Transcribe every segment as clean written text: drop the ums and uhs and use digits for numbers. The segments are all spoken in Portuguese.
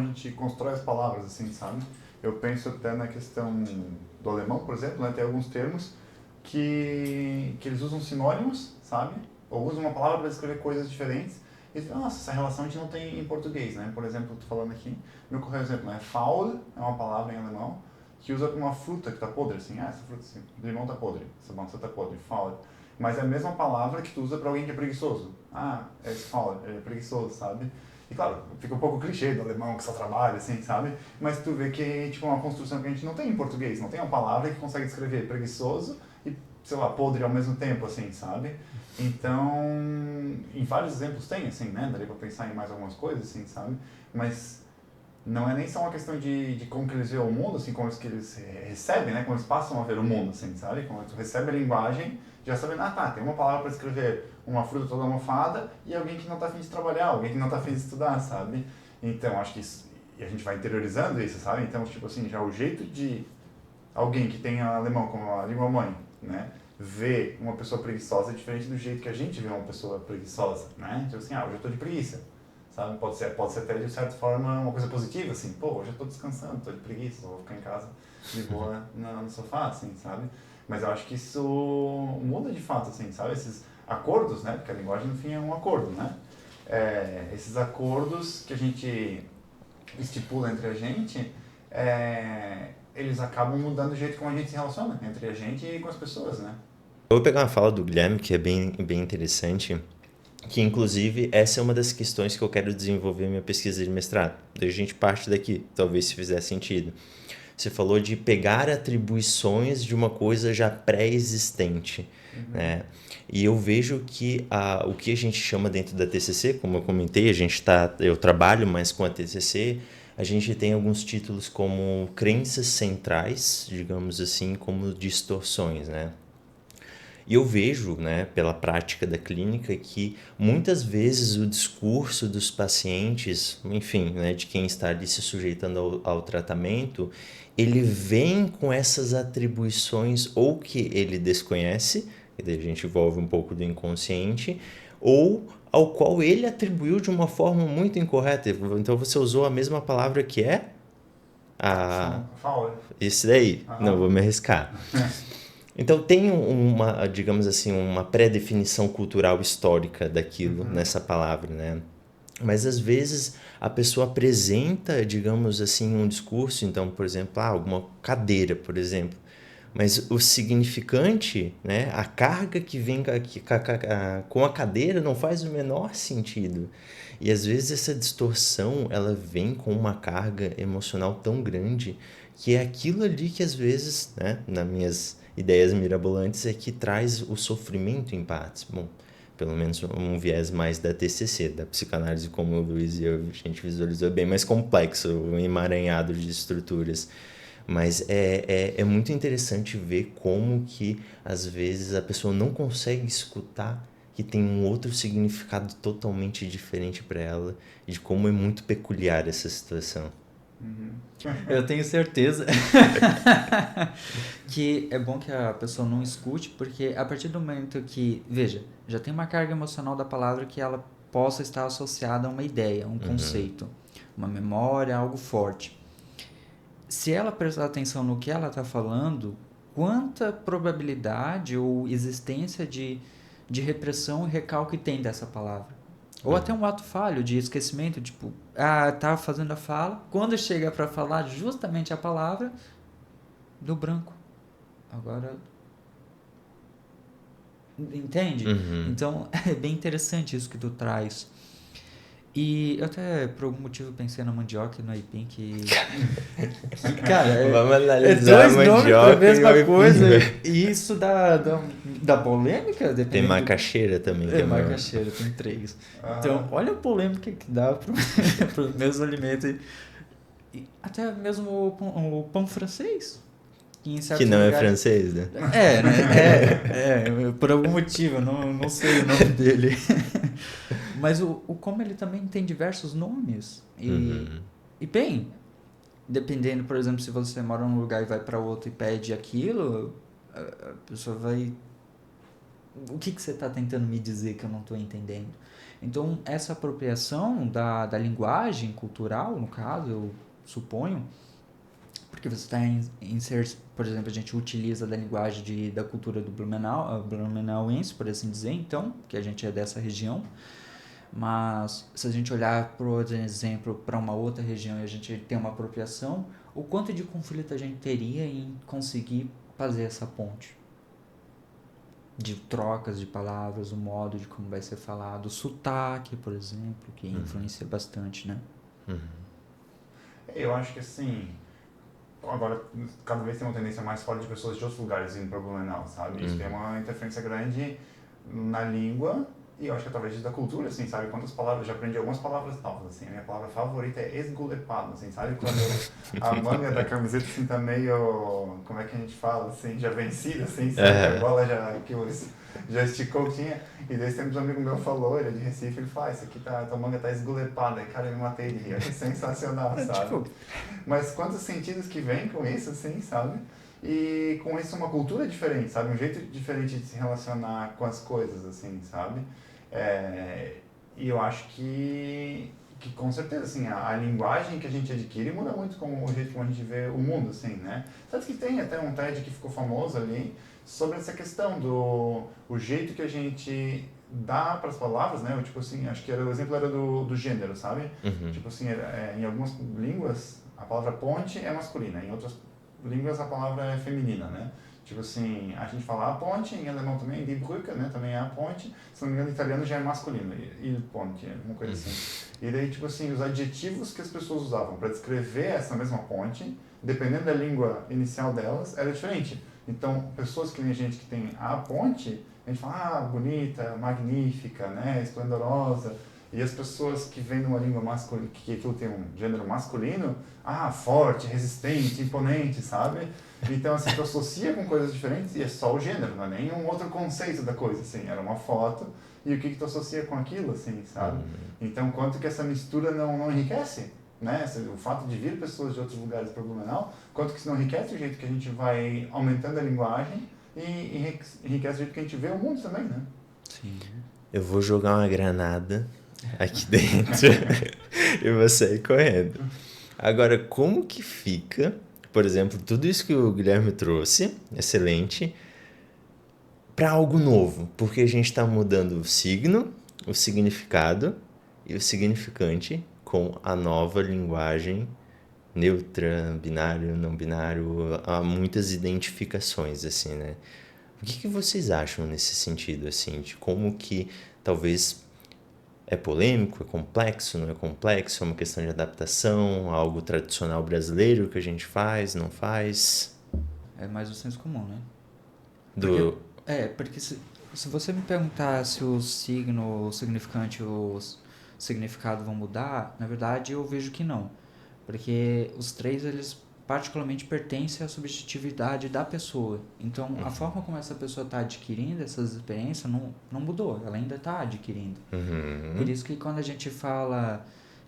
a gente constrói as palavras, assim, sabe? Eu penso até na questão do alemão, por exemplo, né? Tem alguns termos que eles usam sinônimos, sabe? Ou usam uma palavra para descrever coisas diferentes. E nossa, essa relação a gente não tem em português, né? Por exemplo, tô falando aqui, me ocorreu um exemplo, né? Faul é uma palavra em alemão que usa uma fruta que está podre, assim, essa fruta, assim, limão está podre, essa maçã está podre, faul. Mas é a mesma palavra que tu usa para alguém que é preguiçoso. É faul, ele é preguiçoso, sabe? E claro, fica um pouco clichê do alemão que só trabalha, assim, sabe? Mas tu vê que tipo, é uma construção que a gente não tem em português, não tem uma palavra que consegue descrever preguiçoso e, sei lá, podre ao mesmo tempo, assim, sabe? Então, em vários exemplos tem, assim, né? Daria pra pensar em mais algumas coisas, assim, sabe? Mas não é nem só uma questão de como que eles veem o mundo, assim, como que eles recebem, né? Como eles passam a ver o mundo, assim, sabe? Como tu recebe a linguagem, já sabendo, tem uma palavra para escrever uma fruta toda almofada e alguém que não tá afim de trabalhar, alguém que não tá afim de estudar, sabe? Então, acho que isso, e a gente vai interiorizando isso, sabe? Então, tipo assim, já o jeito de alguém que tem alemão como a língua mãe, né? Ver uma pessoa preguiçosa é diferente do jeito que a gente vê uma pessoa preguiçosa, né? Tipo assim, hoje eu tô de preguiça, sabe? Pode ser até de certa forma uma coisa positiva, assim, pô, hoje eu tô descansando, tô de preguiça, vou ficar em casa de boa no sofá, assim, sabe? Mas eu acho que isso muda de fato, assim, sabe? Esses acordos, né? Porque a linguagem, no fim, é um acordo, né? Esses acordos que a gente estipula entre a gente, eles acabam mudando o jeito como a gente se relaciona entre a gente e com as pessoas, né? Eu vou pegar uma fala do Guilherme que é bem interessante, que inclusive essa é uma das questões que eu quero desenvolver minha pesquisa de mestrado. Daí a gente parte daqui, talvez se fizer sentido. Você falou de pegar atribuições de uma coisa já pré-existente, Uhum. né? E eu vejo que o que a gente chama dentro da TCC, como eu comentei, eu trabalho mais com a TCC, a gente tem alguns títulos como crenças centrais, digamos assim, como distorções, né? E eu vejo, né, pela prática da clínica, que muitas vezes o discurso dos pacientes, enfim, né, de quem está ali se sujeitando ao tratamento, ele vem com essas atribuições ou que ele desconhece, e daí a gente envolve um pouco do inconsciente, ou ao qual ele atribuiu de uma forma muito incorreta. Então você usou a mesma palavra que é a... Fala. Esse daí. Não, Aham. vou me arriscar. Então tem uma, digamos assim, uma pré-definição cultural histórica daquilo Uhum. nessa palavra, né? Mas às vezes a pessoa apresenta, digamos assim, um discurso, então, por exemplo, alguma cadeira, por exemplo. Mas o significante, né, a carga que vem com a cadeira não faz o menor sentido. E às vezes essa distorção, ela vem com uma carga emocional tão grande que é aquilo ali que às vezes, né, nas minhas ideias mirabolantes, é que traz o sofrimento em partes. Bom, pelo menos um viés mais da TCC, da psicanálise, como o Luiz e eu, a gente visualizou, bem mais complexo, um emaranhado de estruturas. Mas é muito interessante ver como que às vezes a pessoa não consegue escutar que tem um outro significado totalmente diferente para ela e de como é muito peculiar essa situação. Uhum. Eu tenho certeza que é bom que a pessoa não escute, porque a partir do momento que, veja, já tem uma carga emocional da palavra que ela possa estar associada a uma ideia, a um Uhum. conceito, uma memória, algo forte. Se ela prestar atenção no que ela está falando, quanta probabilidade ou existência de repressão e recalque tem dessa palavra? Ou até Uhum. um ato falho de esquecimento, tipo, tá fazendo a fala, quando chega para falar justamente a palavra, do branco. Agora, entende? Uhum. Então, é bem interessante isso que tu traz. E eu até, por algum motivo, pensei na mandioca e no aipim, cara, Vamos é analisar a dois nomes pra mandioca e o mesma aipim, coisa. velho. E isso dá polêmica, Tem dependendo do. macaxeira também, que É, é meu. macaxeira, tem três. Então, Aham. olha a polêmica que dá para os mesmos alimentos. E até mesmo o pão francês, que em Que certos não é lugares. francês, né? É, né? Por algum motivo, eu não sei o nome dele. Mas o como ele também tem diversos nomes. Uhum. E bem, dependendo, por exemplo, se você mora num lugar e vai para outro e pede aquilo, a pessoa vai o que você está tentando me dizer que eu não estou entendendo? Então, essa apropriação da linguagem cultural, no caso, eu suponho, porque você está por exemplo, a gente utiliza da linguagem da cultura do blumenauense, por assim dizer, então, que a gente é dessa região, mas se a gente olhar, por exemplo, para uma outra região e a gente tem uma apropriação, o quanto de conflito a gente teria em conseguir fazer essa ponte? De trocas de palavras, o modo de como vai ser falado, o sotaque, por exemplo, que influencia bastante, né? Eu acho que assim, agora cada vez tem uma tendência mais forte de pessoas de outros lugares indo para Blumenau, sabe? Isso tem uma interferência grande na língua e eu acho que através da cultura, assim, sabe? Quantas palavras, eu já aprendi algumas palavras novas, assim, a minha palavra favorita é esgulepado, assim, sabe? Quando a manga da camiseta, assim, tá meio, como é que a gente fala, assim, já vencida, assim, sabe? Que a gola já esticou, tinha. E daí sempre um amigo meu falou, ele é de Recife, ele fala, isso aqui tua manga tá esgulepada. E cara, eu me matei de rir, eu achei sensacional, sabe? Mas quantos sentidos que vem com isso, assim, sabe? E com isso uma cultura diferente, sabe? Um jeito diferente de se relacionar com as coisas, assim, sabe? E eu acho que com certeza, assim, a linguagem que a gente adquire muda muito com o jeito como a gente vê o mundo, assim, né? Tanto que tem até um TED que ficou famoso ali sobre essa questão o jeito que a gente dá para as palavras, né? Tipo assim, acho que o exemplo era do gênero, sabe? Tipo assim, em algumas línguas a palavra ponte é masculina, em outras línguas a palavra é feminina, né? Tipo assim, a gente fala a ponte, em alemão também, die Brücke, né? Também é a ponte, se não me engano, em italiano já é masculino, il ponte, uma coisa assim. E daí, tipo assim, os adjetivos que as pessoas usavam para descrever essa mesma ponte, dependendo da língua inicial delas, era diferente. Então, pessoas que nem a gente que tem a ponte, a gente fala, bonita, magnífica, né? Esplendorosa. E as pessoas que vêm numa língua masculina, que aquilo tem um gênero masculino, forte, resistente, imponente, sabe? Então, assim, tu associa com coisas diferentes e é só o gênero, não é nem um outro conceito da coisa, assim. Era uma foto e o que tu associa com aquilo, assim, sabe? Então, quanto que essa mistura não enriquece, né? O fato de vir pessoas de outros lugares para Blumenau, quanto que isso não enriquece o jeito que a gente vai aumentando a linguagem e enriquece o jeito que a gente vê o mundo também, né? Sim. Eu vou jogar uma granada aqui dentro e vou sair correndo. Agora, como que fica, por exemplo, tudo isso que o Guilherme trouxe, excelente, para algo novo? Porque a gente está mudando o signo, o significado e o significante com a nova linguagem neutra, binário, não binário, há muitas identificações, assim, né? O que vocês acham nesse sentido, assim, de como que talvez é polêmico, é complexo, não é complexo, é uma questão de adaptação, algo tradicional brasileiro que a gente faz, não faz? É mais o senso comum, né? Do... Porque se você me perguntar se o signo, o significante e o significado vão mudar, na verdade eu vejo que não. Porque os três, eles particularmente pertencem à subjetividade da pessoa. Então, a forma como essa pessoa está adquirindo essas experiências não mudou, ela ainda está adquirindo. Por isso que quando a gente fala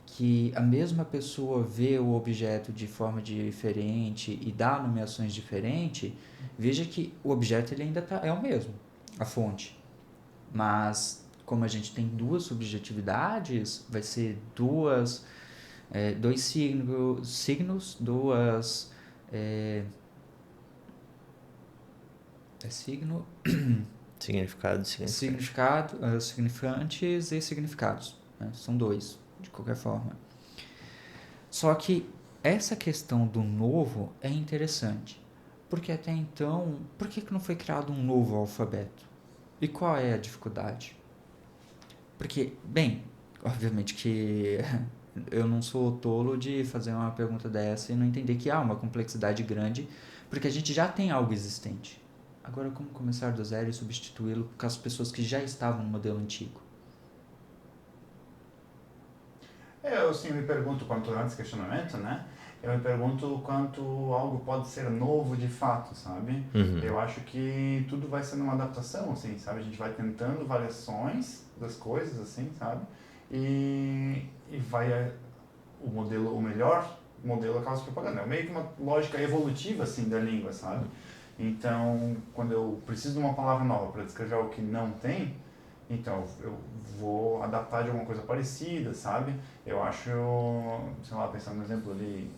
que a mesma pessoa vê o objeto de forma diferente e dá nomeações diferentes, veja que o objeto ele ainda é o mesmo, a fonte. Mas como a gente tem duas subjetividades, vai ser dois signos, duas... signo... significantes e significados. Né? São dois, de qualquer forma. Só que essa questão do novo é interessante. Porque até então, por que não foi criado um novo alfabeto? E qual é a dificuldade? Porque, bem, obviamente que eu não sou tolo de fazer uma pergunta dessa e não entender que há uma complexidade grande, porque a gente já tem algo existente. Agora, como começar do zero e substituí-lo com as pessoas que já estavam no modelo antigo? Eu sim me pergunto quanto antes questionamento, né? Eu me pergunto quanto algo pode ser novo de fato, sabe? Eu acho que tudo vai sendo uma adaptação, assim, sabe? A gente vai tentando variações das coisas, assim, sabe? E vai o melhor modelo acaba se propagando. É meio que uma lógica evolutiva, assim, da língua, sabe? Então, quando eu preciso de uma palavra nova para descrever algo que não tem, então eu vou adaptar de alguma coisa parecida, sabe? Eu acho, sei lá, pensando no exemplo ali,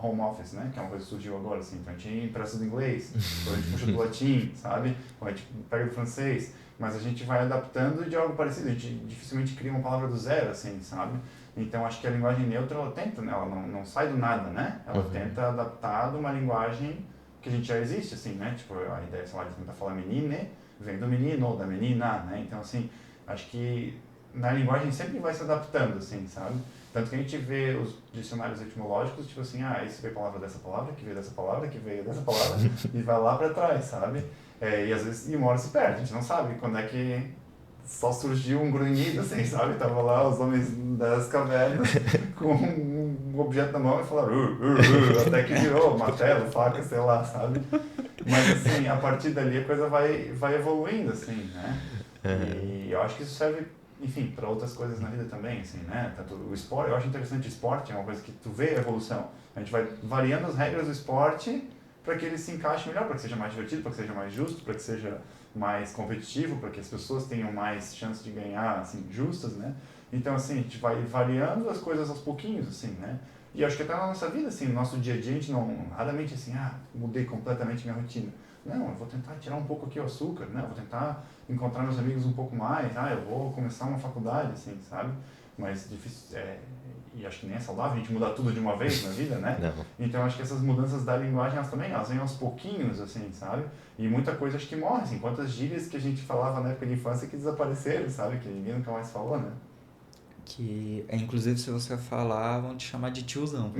home office, né? Que é uma coisa que surgiu agora, assim. Então a gente empresta do inglês, ou a gente puxa do latim, sabe? Ou a gente pega do francês. Mas a gente vai adaptando de algo parecido. A gente dificilmente cria uma palavra do zero, assim, sabe? Então acho que a linguagem neutra, ela tenta, né? Ela não sai do nada, né? Ela tenta adaptar de uma linguagem que a gente já existe, assim, né? Tipo, a ideia, sei lá, de tentar falar menine, vem do menino ou da menina, né? Então, assim, acho que na linguagem sempre vai se adaptando, assim, sabe? Tanto que a gente vê os dicionários etimológicos, tipo assim, esse veio a palavra dessa palavra, que veio dessa palavra, que veio dessa palavra, e vai lá pra trás, sabe? E às vezes, uma hora se perde, a gente não sabe quando é que só surgiu um grunhido, assim, sabe? Tava lá os homens das cavernas com um objeto na mão e falaram até que virou martelo, faca, sei lá, sabe? Mas assim, a partir dali a coisa vai evoluindo, assim, né? E eu acho que isso serve, enfim, para outras coisas na vida também, assim, né? Tanto o esporte, eu acho interessante o esporte, é uma coisa que tu vê a evolução. A gente vai variando as regras do esporte para que ele se encaixe melhor, para que seja mais divertido, para que seja mais justo, para que seja mais competitivo, para que as pessoas tenham mais chance de ganhar, assim, justas, né? Então, assim, a gente vai variando as coisas aos pouquinhos, assim, né? E acho que até na nossa vida, assim, no nosso dia a dia, a gente não, raramente assim, mudei completamente minha rotina. Não, eu vou tentar tirar um pouco aqui o açúcar, né? Eu vou tentar encontrar meus amigos um pouco mais, eu vou começar uma faculdade, assim, sabe? Mas difícil, e acho que nem é saudável a gente mudar tudo de uma vez na vida, né? Não. Então acho que essas mudanças da linguagem, elas vêm aos pouquinhos, assim, sabe? E muita coisa acho que morre, assim, quantas gírias que a gente falava na época de infância que desapareceram, sabe? Que ninguém nunca mais falou, né? Que, inclusive, se você falar, vão te chamar de tiozão.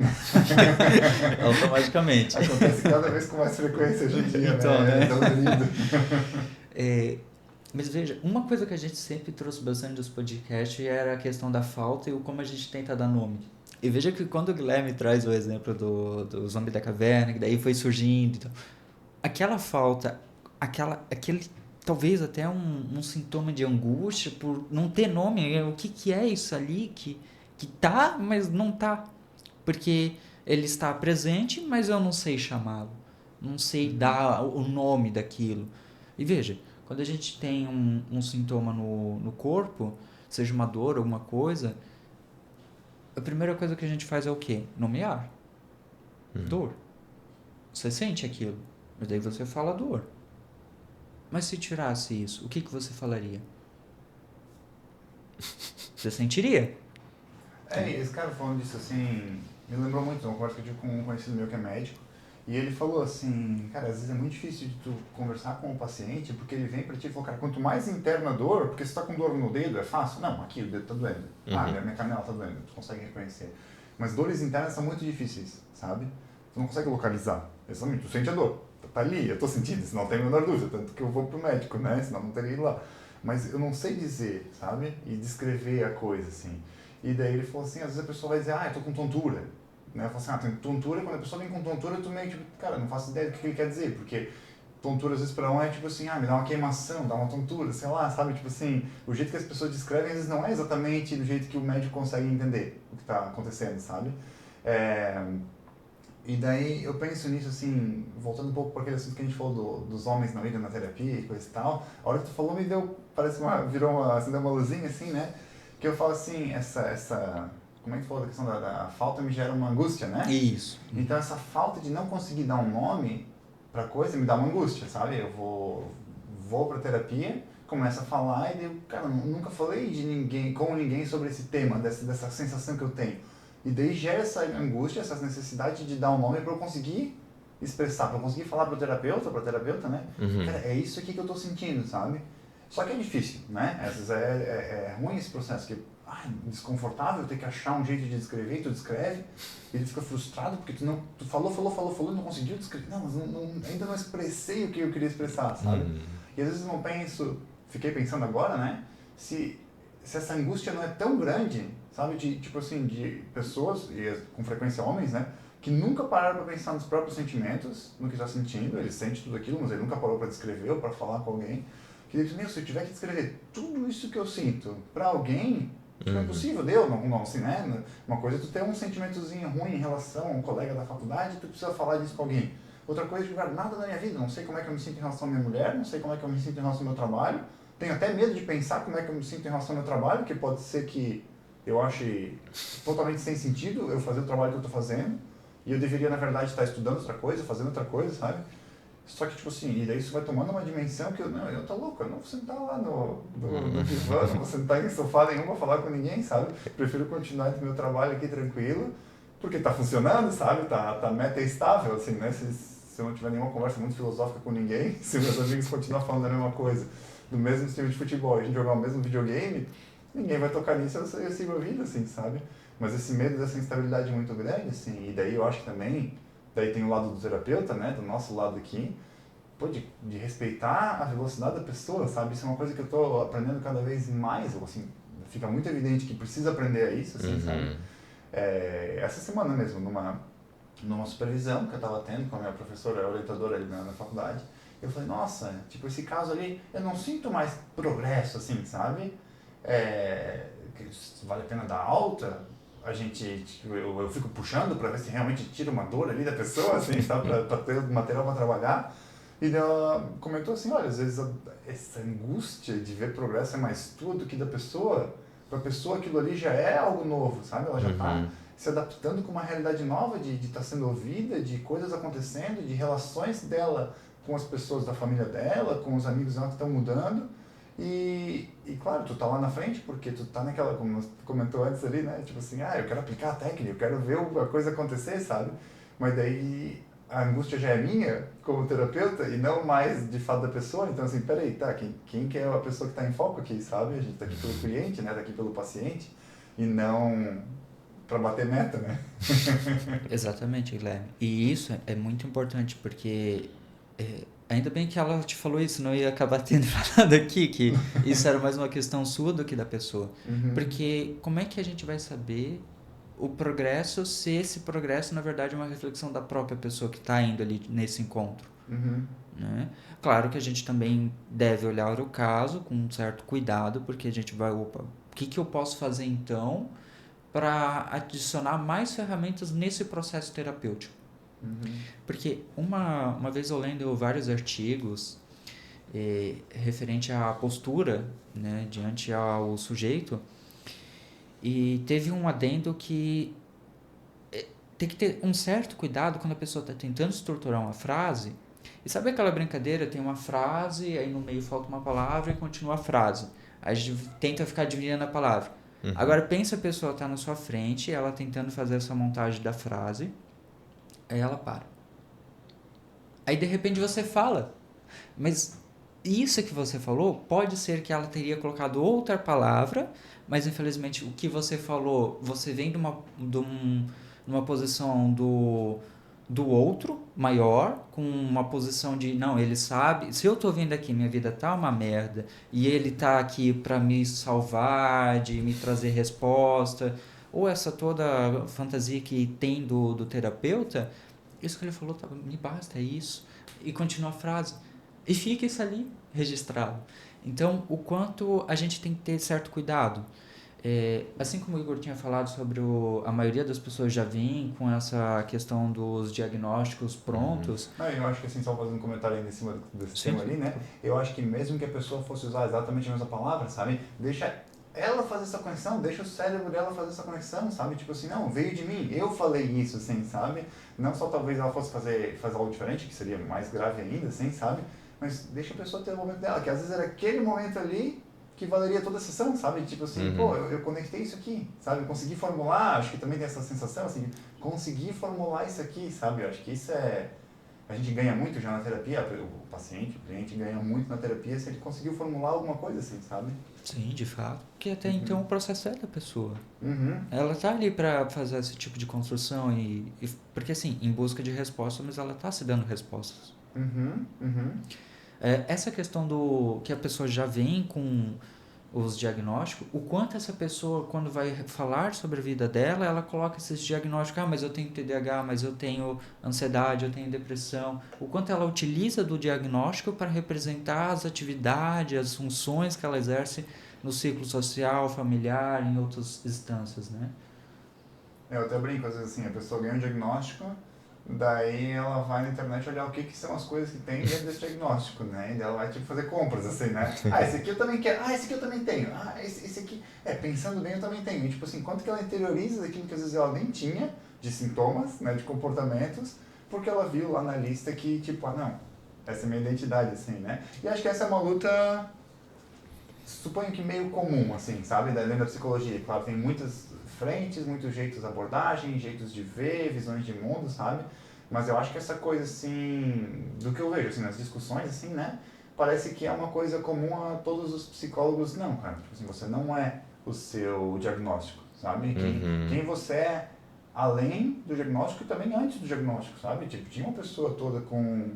Automaticamente. Acontece cada vez com mais frequência hoje em dia, Então, né? Mas veja, uma coisa que a gente sempre trouxe bastante dos podcasts era a questão da falta e o como a gente tenta dar nome. E veja que quando o Guilherme traz o exemplo do Zombie da Caverna, que daí foi surgindo, então, aquela falta, aquele talvez até um sintoma de angústia por não ter nome, o que é isso ali que tá, mas não tá. Porque ele está presente, mas eu não sei chamá-lo. Não sei dar o nome daquilo. E veja, quando a gente tem um sintoma no corpo, seja uma dor, alguma coisa, a primeira coisa que a gente faz é o quê? Nomear. Dor. Você sente aquilo, mas daí você fala dor. Mas se tirasse isso, o que você falaria? Você sentiria? Esse cara falando disso, assim, me lembrou muito de uma conversa que eu tive com um conhecido meu que é médico. E ele falou assim, cara, às vezes é muito difícil de tu conversar com o paciente, porque ele vem pra ti e fala, cara, quanto mais interna a dor, porque se tu tá com dor no dedo, é fácil. Não, aqui o dedo tá doendo. Minha canela tá doendo, tu consegue reconhecer. Mas dores internas são muito difíceis, sabe? Tu não consegue localizar. Exatamente, tu sente a dor. Tá ali, eu tô sentindo, senão não tem a menor dúvida, tanto que eu vou pro médico, né? Senão não teria ido lá. Mas eu não sei dizer, sabe? E descrever a coisa, assim. E daí ele falou assim, às vezes a pessoa vai dizer, eu tô com tontura. Né? Eu falo assim, tem tontura, quando a pessoa vem com tontura, tu meio tipo, cara, não faço ideia do que ele quer dizer, porque tontura às vezes pra um é tipo assim, me dá uma queimação, dá uma tontura, sei lá, sabe? Tipo assim, o jeito que as pessoas descrevem às vezes não é exatamente do jeito que o médico consegue entender o que tá acontecendo, sabe? E daí eu penso nisso assim, voltando um pouco para aquele assunto que a gente falou dos homens na vida, na terapia e coisa e tal, a hora que tu falou me deu, parece acendeu uma luzinha assim, né? Que eu falo assim, como é que tu falou da questão da falta me gera uma angústia, né? Isso. Então essa falta de não conseguir dar um nome pra coisa me dá uma angústia, sabe? Eu vou pra terapia, começo a falar e daí, cara, nunca falei com ninguém sobre esse tema, dessa sensação que eu tenho. E daí gera essa angústia, essa necessidade de dar um nome para eu conseguir expressar, para eu conseguir falar pra terapeuta, né? Cara, é isso aqui que eu tô sentindo, sabe? Só que é difícil, né? Às vezes é ruim esse processo, que desconfortável ter que achar um jeito de descrever, tu descreve, e ele fica frustrado porque tu falou e não conseguiu descrever. Não, mas ainda não expressei o que eu queria expressar, sabe? E às vezes eu não fiquei pensando agora, né? Se essa angústia não é tão grande, sabe? Tipo assim, de pessoas, e com frequência homens, né? Que nunca pararam para pensar nos próprios sentimentos, no que está sentindo, ele sente tudo aquilo, mas ele nunca parou para descrever ou para falar com alguém. Que ele diz, se eu tiver que descrever tudo isso que eu sinto para alguém, não é possível, não, assim, né? Uma coisa é tu ter um sentimentozinho ruim em relação a um colega da faculdade, tu precisa falar disso com alguém. Outra coisa é julgar nada da minha vida, não sei como é que eu me sinto em relação à minha mulher, não sei como é que eu me sinto em relação ao meu trabalho, tenho até medo de pensar como é que eu me sinto em relação ao meu trabalho, que pode ser que eu ache totalmente sem sentido eu fazer o trabalho que eu estou fazendo, e eu deveria, na verdade, estar estudando outra coisa, fazendo outra coisa, sabe? Só que, tipo assim, e daí isso vai tomando uma dimensão que eu tô louco, eu não vou sentar lá no divã, não vou sentar em sofá nenhum, vou falar com ninguém, sabe? Prefiro continuar no meu trabalho aqui tranquilo, porque tá funcionando, sabe? Tá meta estável, assim, né? Se eu não tiver nenhuma conversa muito filosófica com ninguém, se meus amigos continuarem falando a mesma coisa, do mesmo time de futebol, a gente jogar o mesmo videogame, ninguém vai tocar nisso, eu sigo a vida, assim, sabe? Mas esse medo dessa instabilidade muito grande, assim, e daí eu acho que também, daí tem o lado do terapeuta, né, do nosso lado aqui, pô, de respeitar a velocidade da pessoa, sabe? Isso é uma coisa que eu tô aprendendo cada vez mais, assim, fica muito evidente que precisa aprender isso, assim, sabe? Essa semana mesmo, numa supervisão que eu estava tendo com a minha professora, orientadora ali na faculdade, eu falei, nossa, tipo, esse caso ali, eu não sinto mais progresso, assim, sabe? Que vale a pena dar alta, a gente, tipo, eu fico puxando para ver se realmente tira uma dor ali da pessoa, assim, sabe? Para ter material para trabalhar. E ela comentou assim, olha, às vezes essa angústia de ver progresso é mais tua do que da pessoa. Para a pessoa aquilo ali já é algo novo, sabe? Ela já está se adaptando com uma realidade nova de estar sendo ouvida, de coisas acontecendo, de relações dela com as pessoas da família dela, com os amigos dela que estão mudando. E claro, tu tá lá na frente porque tu tá naquela, como tu comentou antes ali, né? Tipo assim, eu quero aplicar a técnica, eu quero ver a coisa acontecer, sabe? Mas daí a angústia já é minha como terapeuta e não mais de fato da pessoa. Então assim, peraí, tá, quem que é a pessoa que está em foco aqui, sabe? A gente tá aqui pelo cliente, né? Tá aqui pelo paciente e não para bater meta, né? Exatamente, Guilherme. E isso é muito importante porque ainda bem que ela te falou isso, não ia acabar tendo falado aqui que isso era mais uma questão sua do que da pessoa. Porque como é que a gente vai saber o progresso se esse progresso na verdade é uma reflexão da própria pessoa que está indo ali nesse encontro? Né? Claro que a gente também deve olhar o caso com um certo cuidado, porque a gente vai, o que eu posso fazer então para adicionar mais ferramentas nesse processo terapêutico? Porque uma vez eu lendo vários artigos referente à postura, né, diante ao sujeito, e teve um adendo que tem que ter um certo cuidado quando a pessoa está tentando estruturar uma frase. E sabe aquela brincadeira? Tem uma frase, aí no meio falta uma palavra e continua a frase. A gente tenta ficar adivinhando a palavra. Agora pensa, a pessoa está na sua frente, ela tentando fazer essa montagem da frase, aí ela para. Aí de repente você fala, mas isso que você falou, pode ser que ela teria colocado outra palavra, mas infelizmente o que você falou, você vem de uma posição do outro maior, com uma posição de, não, ele sabe, se eu tô vendo aqui, minha vida tá uma merda, e ele tá aqui para me salvar, de me trazer resposta, ou essa toda fantasia que tem do terapeuta, isso que ele falou, tá, me basta, é isso, e continua a frase, e fica isso ali registrado. Então, o quanto a gente tem que ter certo cuidado. Assim como o Igor tinha falado sobre a maioria das pessoas já vem com essa questão dos diagnósticos prontos. Eu acho que assim, só fazendo um comentário aí em cima desse tema ali, né? Eu acho que mesmo que a pessoa fosse usar exatamente a mesma palavra, sabe? Deixa ela fazer essa conexão, deixa o cérebro dela fazer essa conexão, sabe? Tipo assim, não, veio de mim, eu falei isso, assim, sabe? Não só talvez ela fosse fazer algo diferente, que seria mais grave ainda, assim, sabe? Mas deixa a pessoa ter o momento dela, que às vezes era aquele momento ali que valeria toda a sessão, sabe? Tipo assim, pô, eu conectei isso aqui, sabe? Eu consegui formular, acho que também tem essa sensação, assim, consegui formular isso aqui, sabe? Eu acho que isso a gente ganha muito já na terapia, o paciente, o cliente ganha muito na terapia se ele conseguiu formular alguma coisa assim, sabe? Sim, de fato. Porque até então o processo é da pessoa. Ela tá ali para fazer esse tipo de construção porque assim, em busca de respostas, mas ela tá se dando respostas. Essa questão do que a pessoa já vem com os diagnósticos, o quanto essa pessoa, quando vai falar sobre a vida dela, ela coloca esses diagnósticos, mas eu tenho TDAH, mas eu tenho ansiedade, eu tenho depressão, o quanto ela utiliza do diagnóstico para representar as atividades, as funções que ela exerce no ciclo social, familiar, em outras instâncias, né? Eu até brinco, às vezes assim, a pessoa ganha um diagnóstico, Daí ela vai na internet olhar o que são as coisas que tem dentro desse diagnóstico, né? E ela vai, tipo, fazer compras, assim, né? Ah, esse aqui eu também quero. Ah, esse aqui eu também tenho. Ah, esse aqui... pensando bem, eu também tenho. E, tipo assim, quanto que ela interioriza daquilo que às vezes ela nem tinha, de sintomas, né? De comportamentos, porque ela viu lá na lista que, tipo, não, essa é a minha identidade, assim, né? E acho que essa é uma luta, suponho que meio comum, assim, sabe? Dentro da psicologia. Claro, tem muitas frentes, muitos jeitos de abordagem, jeitos de ver, visões de mundo, sabe? Mas eu acho que essa coisa, assim, do que eu vejo, assim, nas discussões, assim, né? Parece que é uma coisa comum a todos os psicólogos. Não, cara, tipo assim, você não é o seu diagnóstico, sabe? Quem você é além do diagnóstico e também antes do diagnóstico, sabe? Tipo, tinha uma pessoa toda com...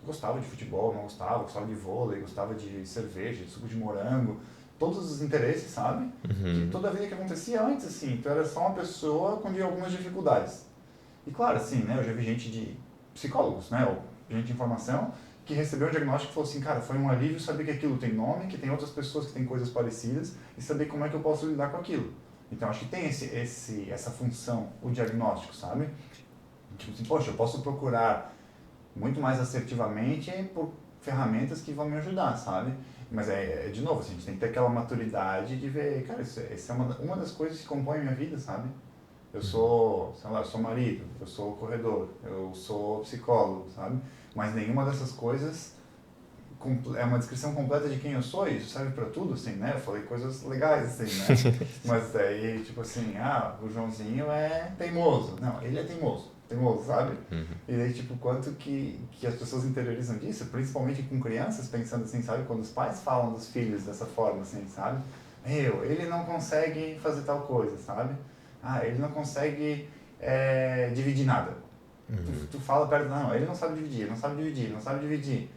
Gostava de futebol, não gostava, gostava de vôlei, gostava de cerveja, de suco de morango, todos os interesses, sabe? Que toda a vida que acontecia antes, assim, tu era só uma pessoa com algumas dificuldades. E claro, assim, né, eu já vi gente de psicólogos, né, ou gente de informação, que recebeu um diagnóstico e falou assim, cara, foi um alívio saber que aquilo tem nome, que tem outras pessoas que têm coisas parecidas e saber como é que eu posso lidar com aquilo. Então, acho que tem essa função, o diagnóstico, sabe? Tipo assim, poxa, eu posso procurar muito mais assertivamente por ferramentas que vão me ajudar, sabe? Mas de novo, assim, a gente tem que ter aquela maturidade de ver, cara, isso é uma das coisas que compõem a minha vida, sabe? Eu sou, sei lá, eu sou marido, eu sou corredor, eu sou psicólogo, sabe? Mas nenhuma dessas coisas é uma descrição completa de quem eu sou, e isso serve pra tudo, assim, né? Eu falei coisas legais, assim, né? Mas daí, tipo assim, o Joãozinho é teimoso. Não, ele é teimoso, sabe? E daí, tipo, quanto que as pessoas interiorizam disso, principalmente com crianças, pensando assim, sabe? Quando os pais falam dos filhos dessa forma, assim, sabe? Ele não consegue fazer tal coisa, sabe? Ele não consegue dividir nada. Tu fala perto, não, ele não sabe dividir, ele não sabe dividir.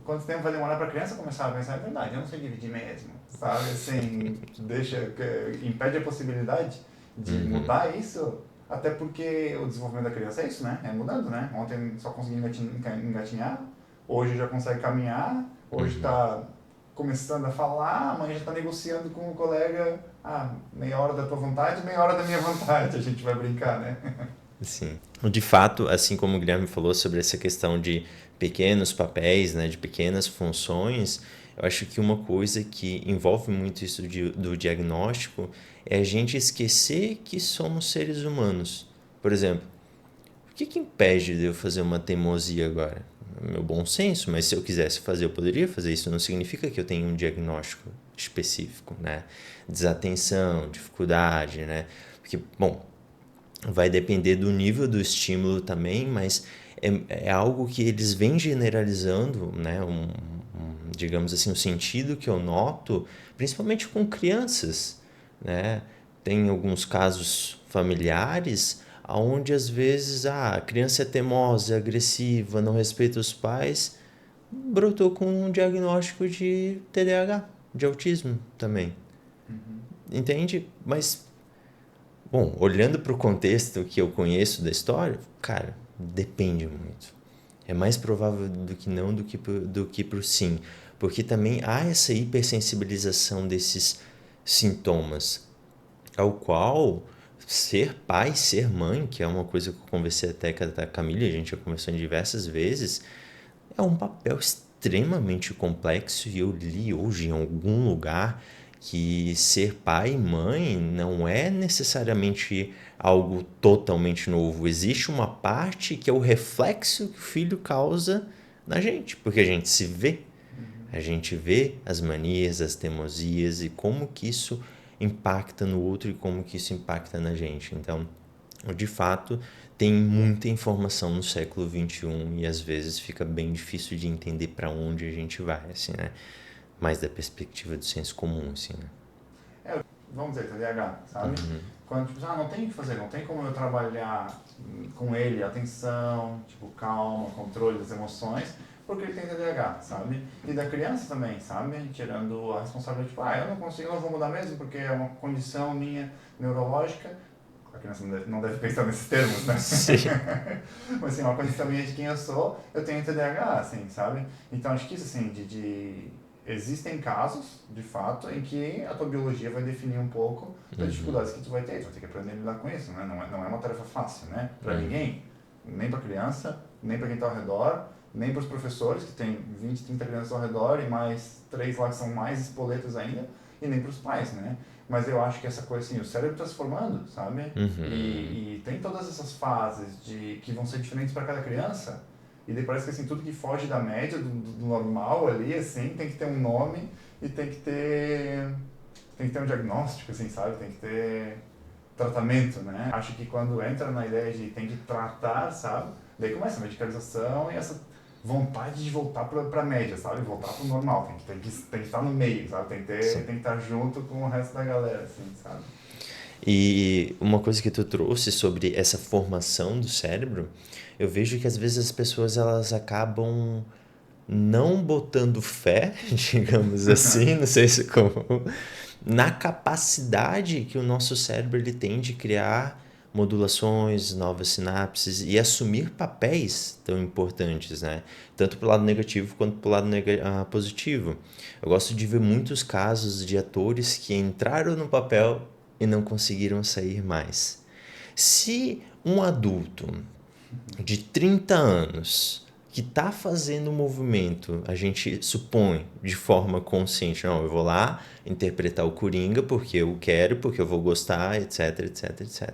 Quanto tempo vai demorar para a criança começar a pensar, é verdade, eu não sei dividir mesmo, sabe? Assim, impede a possibilidade de mudar isso, até porque o desenvolvimento da criança é isso, né? É mudando, né? Ontem só consegui engatinhar, hoje já consegue caminhar, hoje está começando a falar, amanhã já está negociando com o colega, meia hora da tua vontade, meia hora da minha vontade, a gente vai brincar, né? Sim. De fato, assim como o Guilherme falou sobre essa questão de pequenos papéis, né, de pequenas funções, eu acho que uma coisa que envolve muito isso do diagnóstico é a gente esquecer que somos seres humanos. Por exemplo, o que impede de eu fazer uma teimosia agora? Meu bom senso, mas se eu quisesse fazer, eu poderia fazer. Isso não significa que eu tenha um diagnóstico específico, né? Desatenção, dificuldade, né? Porque, bom, vai depender do nível do estímulo também, mas é algo que eles vêm generalizando, né? Digamos assim, um sentido que eu noto, principalmente com crianças, né? Tem alguns casos familiares onde às vezes a criança é teimosa, é agressiva, não respeita os pais, brotou com um diagnóstico de TDAH, de autismo também. Entende? Mas bom, olhando para o contexto que eu conheço da história, cara, depende muito. É mais provável do que não do que pro sim. Porque também há essa hipersensibilização desses sintomas, ao qual ser pai, ser mãe, que é uma coisa que eu conversei até com a Camila, a gente já conversou em diversas vezes, é um papel extremamente complexo e eu li hoje em algum lugar que ser pai e mãe não é necessariamente algo totalmente novo. Existe uma parte que é o reflexo que o filho causa na gente, porque a gente se vê. A gente vê as manias, as teimosias e como que isso impacta no outro e como que isso impacta na gente. Então, de fato, tem muita informação no século XXI e às vezes fica bem difícil de entender para onde a gente vai, assim, né? Mais da perspectiva do senso comum, assim, né? Vamos dizer, TDAH, sabe? Quando, tipo, não tem o que fazer, não tem como eu trabalhar com ele, atenção, tipo, calma, controle das emoções, porque ele tem TDAH, sabe? E da criança também, sabe? Tirando a responsabilidade, tipo, eu não consigo, não vou mudar mesmo, porque é uma condição minha neurológica. A criança não deve pensar nesses termos, né? Sim. Mas assim, uma condição minha de quem eu sou, eu tenho TDAH, assim, sabe? Então acho que isso, assim, existem casos, de fato, em que a tua biologia vai definir um pouco das dificuldades que tu vai ter que aprender a lidar com isso, né? Não é uma tarefa fácil, né? Pra ninguém. Nem para criança, nem para quem está ao redor, nem para os professores, que tem 20, 30 crianças ao redor e mais 3 lá que são mais espoletas ainda, e nem para os pais, né? Mas eu acho que essa coisa assim, o cérebro está se formando, sabe? E tem todas essas fases que vão ser diferentes para cada criança, e daí parece que assim, tudo que foge da média, do normal ali, assim, tem que ter um nome e tem que ter um diagnóstico, assim, sabe? Tem que ter tratamento, né? Acho que quando entra na ideia de tem que tratar, sabe? Daí começa a medicalização e essa vontade de voltar para a média, sabe? Voltar para o normal, tem que estar no meio, sabe? Tem que estar junto com o resto da galera, assim, sabe? E uma coisa que tu trouxe sobre essa formação do cérebro, eu vejo que às vezes as pessoas elas acabam não botando fé, digamos assim, não sei se como, na capacidade que o nosso cérebro ele tem de criar modulações, novas sinapses e assumir papéis tão importantes, né? Tanto pro lado negativo quanto pro lado positivo. Eu gosto de ver muitos casos de atores que entraram no papel e não conseguiram sair mais. Se um adulto de 30 anos que está fazendo um movimento, a gente supõe de forma consciente, não, eu vou lá interpretar o Coringa porque eu quero, porque eu vou gostar, etc, etc, etc.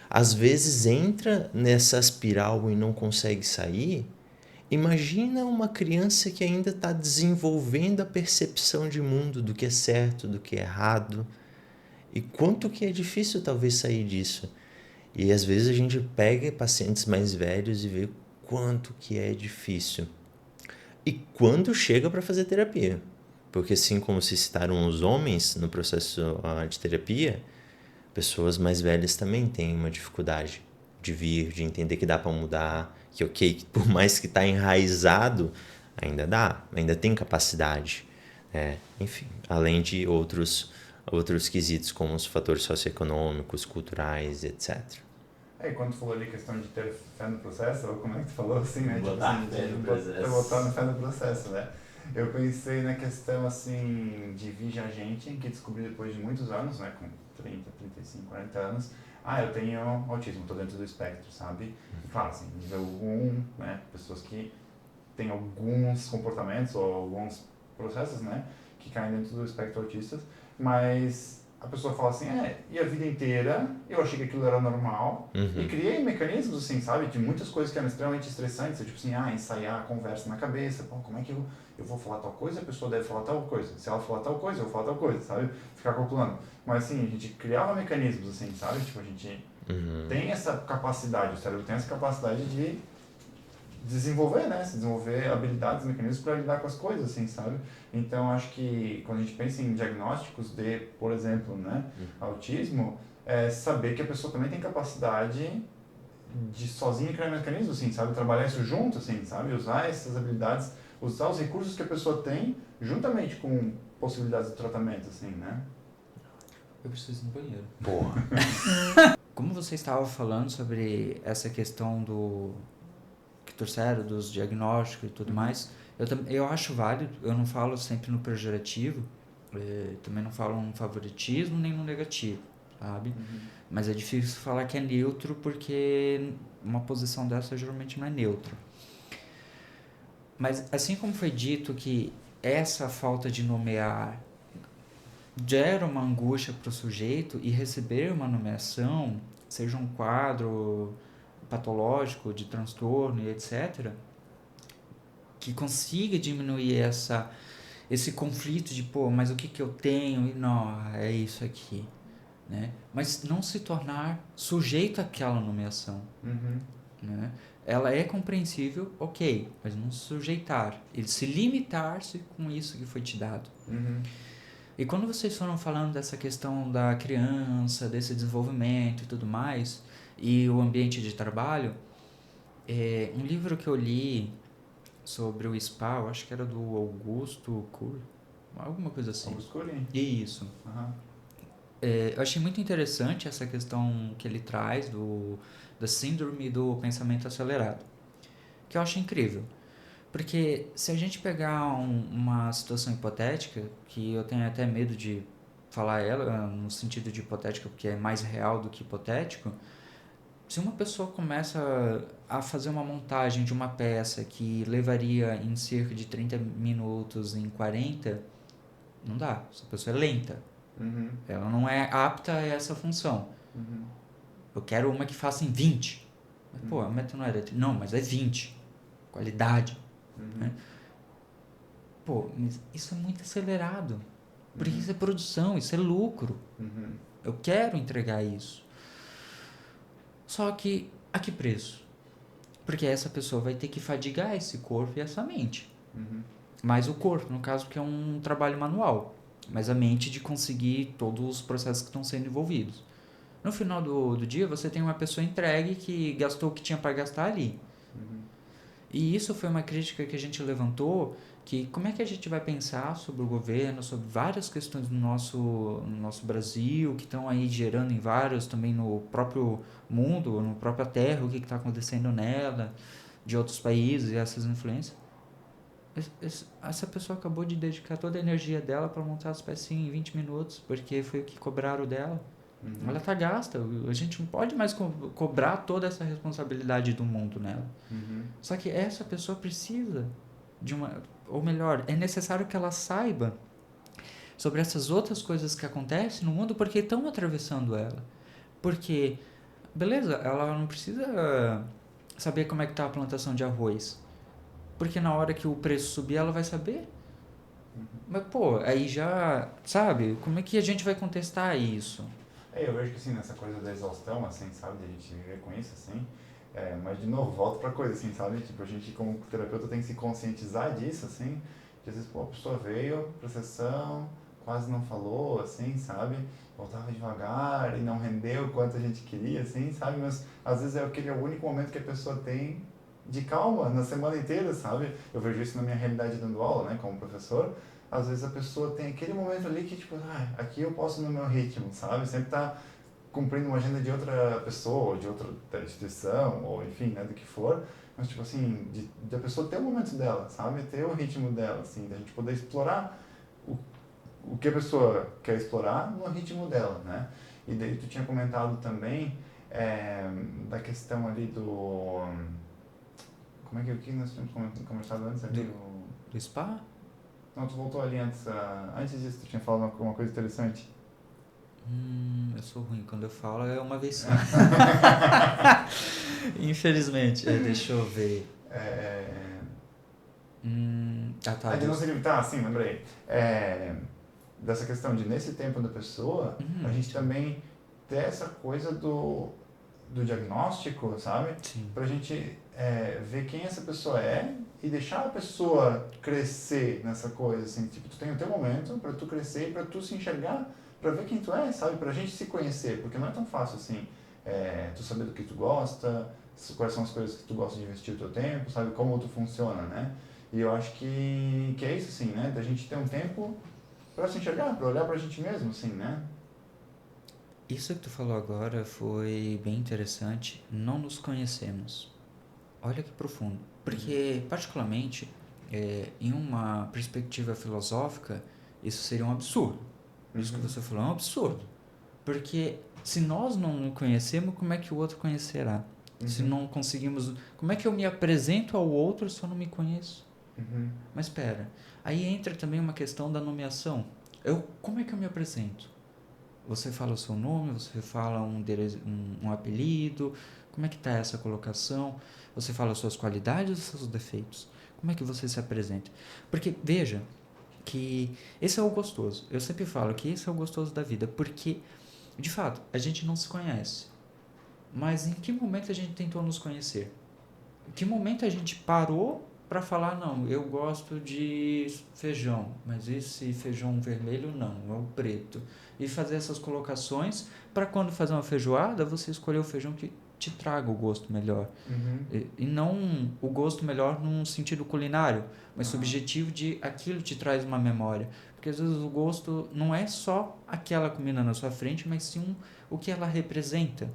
Às vezes entra nessa espiral e não consegue sair. Imagina uma criança que ainda está desenvolvendo a percepção de mundo, do que é certo, do que é errado. E quanto que é difícil talvez sair disso. E às vezes a gente pega pacientes mais velhos e vê quanto que é difícil. E quando chega para fazer terapia. Porque assim como se citaram os homens no processo de terapia, pessoas mais velhas também têm uma dificuldade de vir, de entender que dá para mudar, que ok, que por mais que está enraizado, ainda dá, ainda tem capacidade. Enfim, além de outros quesitos como os fatores socioeconômicos, culturais, etc. E quando tu falou ali a questão de ter fé no processo, ou como é que tu falou assim, né? Botar tipo assim, fé no processo. Botar fé no processo, né? Eu pensei na questão assim de vir a gente, que descobri depois de muitos anos, né? Com 30, 35, 40 anos. Eu tenho autismo, tô dentro do espectro, sabe? E claro, assim, nível 1, né? Pessoas que têm alguns comportamentos ou alguns processos, né? Que caem dentro do espectro autista, mas a pessoa fala assim, e a vida inteira eu achei que aquilo era normal e criei mecanismos, assim, sabe, de muitas coisas que eram extremamente estressantes, tipo assim, ensaiar a conversa na cabeça, como é que eu vou falar tal coisa, a pessoa deve falar tal coisa, se ela falar tal coisa, eu vou falar tal coisa, sabe, ficar calculando. Mas assim, a gente criava mecanismos, assim, sabe, tipo, a gente tem essa capacidade, o cérebro tem essa capacidade de desenvolver, né? Se desenvolver habilidades, mecanismos para lidar com as coisas, assim, sabe? Então, acho que quando a gente pensa em diagnósticos de, por exemplo, né, autismo, saber que a pessoa também tem capacidade de sozinha criar mecanismos, assim, sabe? Trabalhar isso junto, assim, sabe? Usar essas habilidades, usar os recursos que a pessoa tem juntamente com possibilidades de tratamento, assim, né? Eu preciso ir no banheiro. Porra. Como você estava falando sobre essa questão do cérebro, dos diagnósticos e tudo mais, eu acho válido, eu não falo sempre no pejorativo, também não falo no favoritismo nem no negativo, sabe? Mas é difícil falar que é neutro porque uma posição dessa geralmente não é neutra. Mas assim como foi dito que essa falta de nomear gera uma angústia para o sujeito e receber uma nomeação, seja um quadro patológico de transtorno e etc., que consiga diminuir esse conflito de, mas o que eu tenho? E não, é isso aqui. Né? Mas não se tornar sujeito àquela nomeação. Né? Ela é compreensível, ok, mas não se sujeitar. Ele se limitar-se com isso que foi te dado. E quando vocês foram falando dessa questão da criança, desse desenvolvimento e tudo mais, e o ambiente de trabalho, um livro que eu li sobre o SPA, eu acho que era do Augusto Cury, alguma coisa assim. Augusto Cury? Isso. Eu achei muito interessante essa questão que ele traz da síndrome do pensamento acelerado, que eu acho incrível. Porque se a gente pegar uma situação hipotética, que eu tenho até medo de falar ela no sentido de hipotética, porque é mais real do que hipotético, Se uma pessoa começa a fazer uma montagem de uma peça que levaria em cerca de 30 minutos em 40, não dá. Essa pessoa é lenta. Uhum. Ela não é apta a essa função. Uhum. Eu quero uma que faça em 20. Mas, pô, a meta não era... Não, mas é 20. Qualidade. Uhum. Pô, mas isso é muito acelerado. Porque Uhum. isso é produção, isso é lucro. Uhum. Eu quero entregar isso. Só que, a que preço? Porque essa pessoa vai ter que fadigar esse corpo e essa mente. Uhum. Mais o corpo, no caso, que é um trabalho manual. Mas a mente de conseguir todos os processos que estão sendo envolvidos. No final do dia, você tem uma pessoa entregue que gastou o que tinha para gastar ali. Uhum. E isso foi uma crítica que a gente levantou, que como é que a gente vai pensar sobre o governo, sobre várias questões no nosso Brasil, que estão aí gerando em vários, também no próprio mundo, na própria Terra, o que está acontecendo nela, de outros países e essas influências. Essa pessoa acabou de dedicar toda a energia dela para montar as pecinhas em 20 minutos, porque foi o que cobraram dela. Uhum. Ela tá gasta, a gente não pode mais cobrar toda essa responsabilidade do mundo nela. Uhum. Só que essa pessoa precisa de uma... Ou melhor, é necessário que ela saiba sobre essas outras coisas que acontecem no mundo porque estão atravessando ela. Porque, beleza, ela não precisa saber como é que tá a plantação de arroz. Porque na hora que o preço subir, ela vai saber. Mas, pô, aí já... Sabe? Como é que a gente vai contestar isso? Eu vejo que assim, nessa coisa da exaustão, assim, sabe, de a gente viver com isso, assim, mas de novo, volto pra coisa, assim, sabe, tipo, a gente como terapeuta tem que se conscientizar disso, assim, que às vezes, pô, a pessoa veio pra sessão, quase não falou, assim, sabe, voltava devagar e não rendeu o quanto a gente queria, assim, sabe, mas às vezes é o único momento que a pessoa tem de calma na semana inteira, sabe, eu vejo isso na minha realidade dando aula, né, como professor. Às vezes a pessoa tem aquele momento ali que, tipo, aqui eu posso ir no meu ritmo, sabe? Sempre tá cumprindo uma agenda de outra pessoa, ou de outra instituição, ou enfim, né, do que for. Mas, tipo assim, de a pessoa ter o momento dela, sabe? Ter o ritmo dela, assim, da gente poder explorar o que a pessoa quer explorar no ritmo dela, né? E daí tu tinha comentado também da questão ali do... Como é que o que nós tínhamos conversado antes ali? Do spa? Não, tu voltou ali antes. Antes disso, tu tinha falado uma coisa interessante. Eu sou ruim. Quando eu falo é uma vez só. Infelizmente. Deixa eu ver. Tá. De não se limitar, sim, lembrei. Dessa questão de, nesse tempo da pessoa, a gente também ter essa coisa do diagnóstico, sabe? Sim. Pra gente ver quem essa pessoa é e deixar a pessoa crescer nessa coisa, assim, tipo, tu tem o teu momento pra tu crescer e pra tu se enxergar, pra ver quem tu é, sabe? Pra gente se conhecer, porque não é tão fácil assim, tu saber do que tu gosta, quais são as coisas que tu gosta de investir o teu tempo, sabe? Como tu funciona, né? E eu acho que é isso, assim, né? Da gente ter um tempo pra se enxergar, pra olhar pra gente mesmo, assim, né? Isso que tu falou agora foi bem interessante. Não nos conhecemos. Olha que profundo. Porque, particularmente, em uma perspectiva filosófica, isso seria um absurdo. Isso que você falou é um absurdo. Porque se nós não nos conhecemos, como é que o outro conhecerá? Se não conseguimos... Como é que eu me apresento ao outro se eu não me conheço? Mas espera, aí entra também uma questão da nomeação. Como é que eu me apresento? Você fala o seu nome, você fala um apelido, como é que está essa colocação? Você fala as suas qualidades ou os seus defeitos? Como é que você se apresenta? Porque, veja, que esse é o gostoso. Eu sempre falo que esse é o gostoso da vida, porque, de fato, a gente não se conhece. Mas em que momento a gente tentou nos conhecer? Em que momento a gente parou para falar, não, eu gosto de feijão, mas esse feijão vermelho não, é o preto. E fazer essas colocações para quando fazer uma feijoada, você escolher o feijão que te traga o gosto melhor. E não o gosto melhor num sentido culinário, mas subjetivo de aquilo te traz uma memória. Porque às vezes o gosto não é só aquela comida na sua frente, mas sim o que ela representa.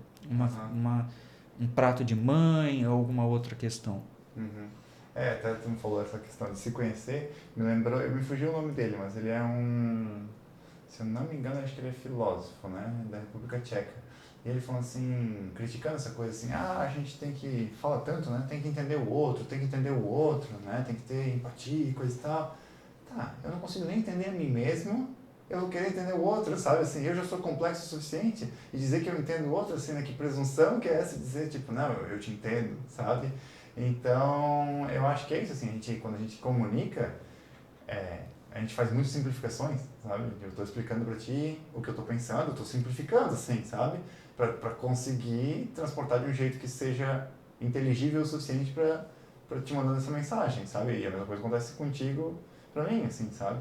Um prato de mãe ou alguma outra questão. Até tu me falou essa questão de se conhecer, me fugiu o nome dele, mas ele é se eu não me engano, acho que ele é filósofo, né, da República Tcheca. E ele falou assim, criticando essa coisa assim, a gente tem que, fala tanto, né? Tem que entender o outro, né? Tem que ter empatia e coisa e tal. Tá, eu não consigo nem entender a mim mesmo, eu vou querer entender o outro, sabe? Assim, eu já sou complexo o suficiente e dizer que eu entendo o outro, assim, né? Que presunção que é essa de dizer, tipo, não, eu te entendo, sabe? Então, eu acho que é isso, assim, quando a gente comunica, a gente faz muitas simplificações, sabe? Eu estou explicando para ti o que eu estou pensando, eu estou simplificando, assim, sabe? Para conseguir transportar de um jeito que seja inteligível o suficiente para te mandar essa mensagem, sabe? E a mesma coisa acontece contigo, para mim, assim, sabe?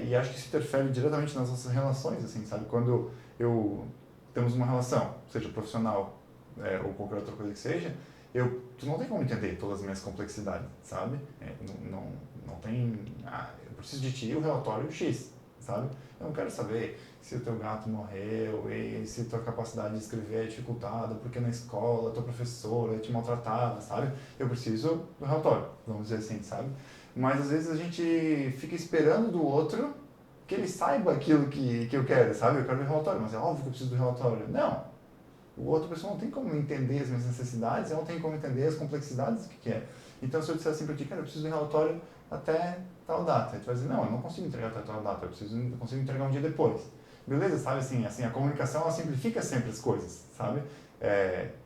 E acho que isso interfere diretamente nas nossas relações, assim, sabe? Quando temos uma relação, seja profissional ou qualquer outra coisa que seja, tu não tem como entender todas as minhas complexidades, sabe? Não tem... eu preciso de ti o relatório X, sabe? Eu não quero saber se o teu gato morreu e se tua capacidade de escrever é dificultada porque na escola tua professora te maltratava, sabe? Eu preciso do relatório, vamos dizer assim, sabe? Mas às vezes a gente fica esperando do outro que ele saiba aquilo que eu quero, sabe? Eu quero ver o relatório, mas é óbvio que eu preciso do relatório. Não! O outro pessoa não tem como entender as minhas necessidades, não tem como entender as complexidades do que é. Então, se eu disser assim para ti, cara, eu preciso de um relatório até tal data, ele vai dizer, não, eu não consigo entregar até tal data, eu consigo entregar um dia depois. Beleza, sabe? Assim, a comunicação, ela simplifica sempre as coisas, sabe?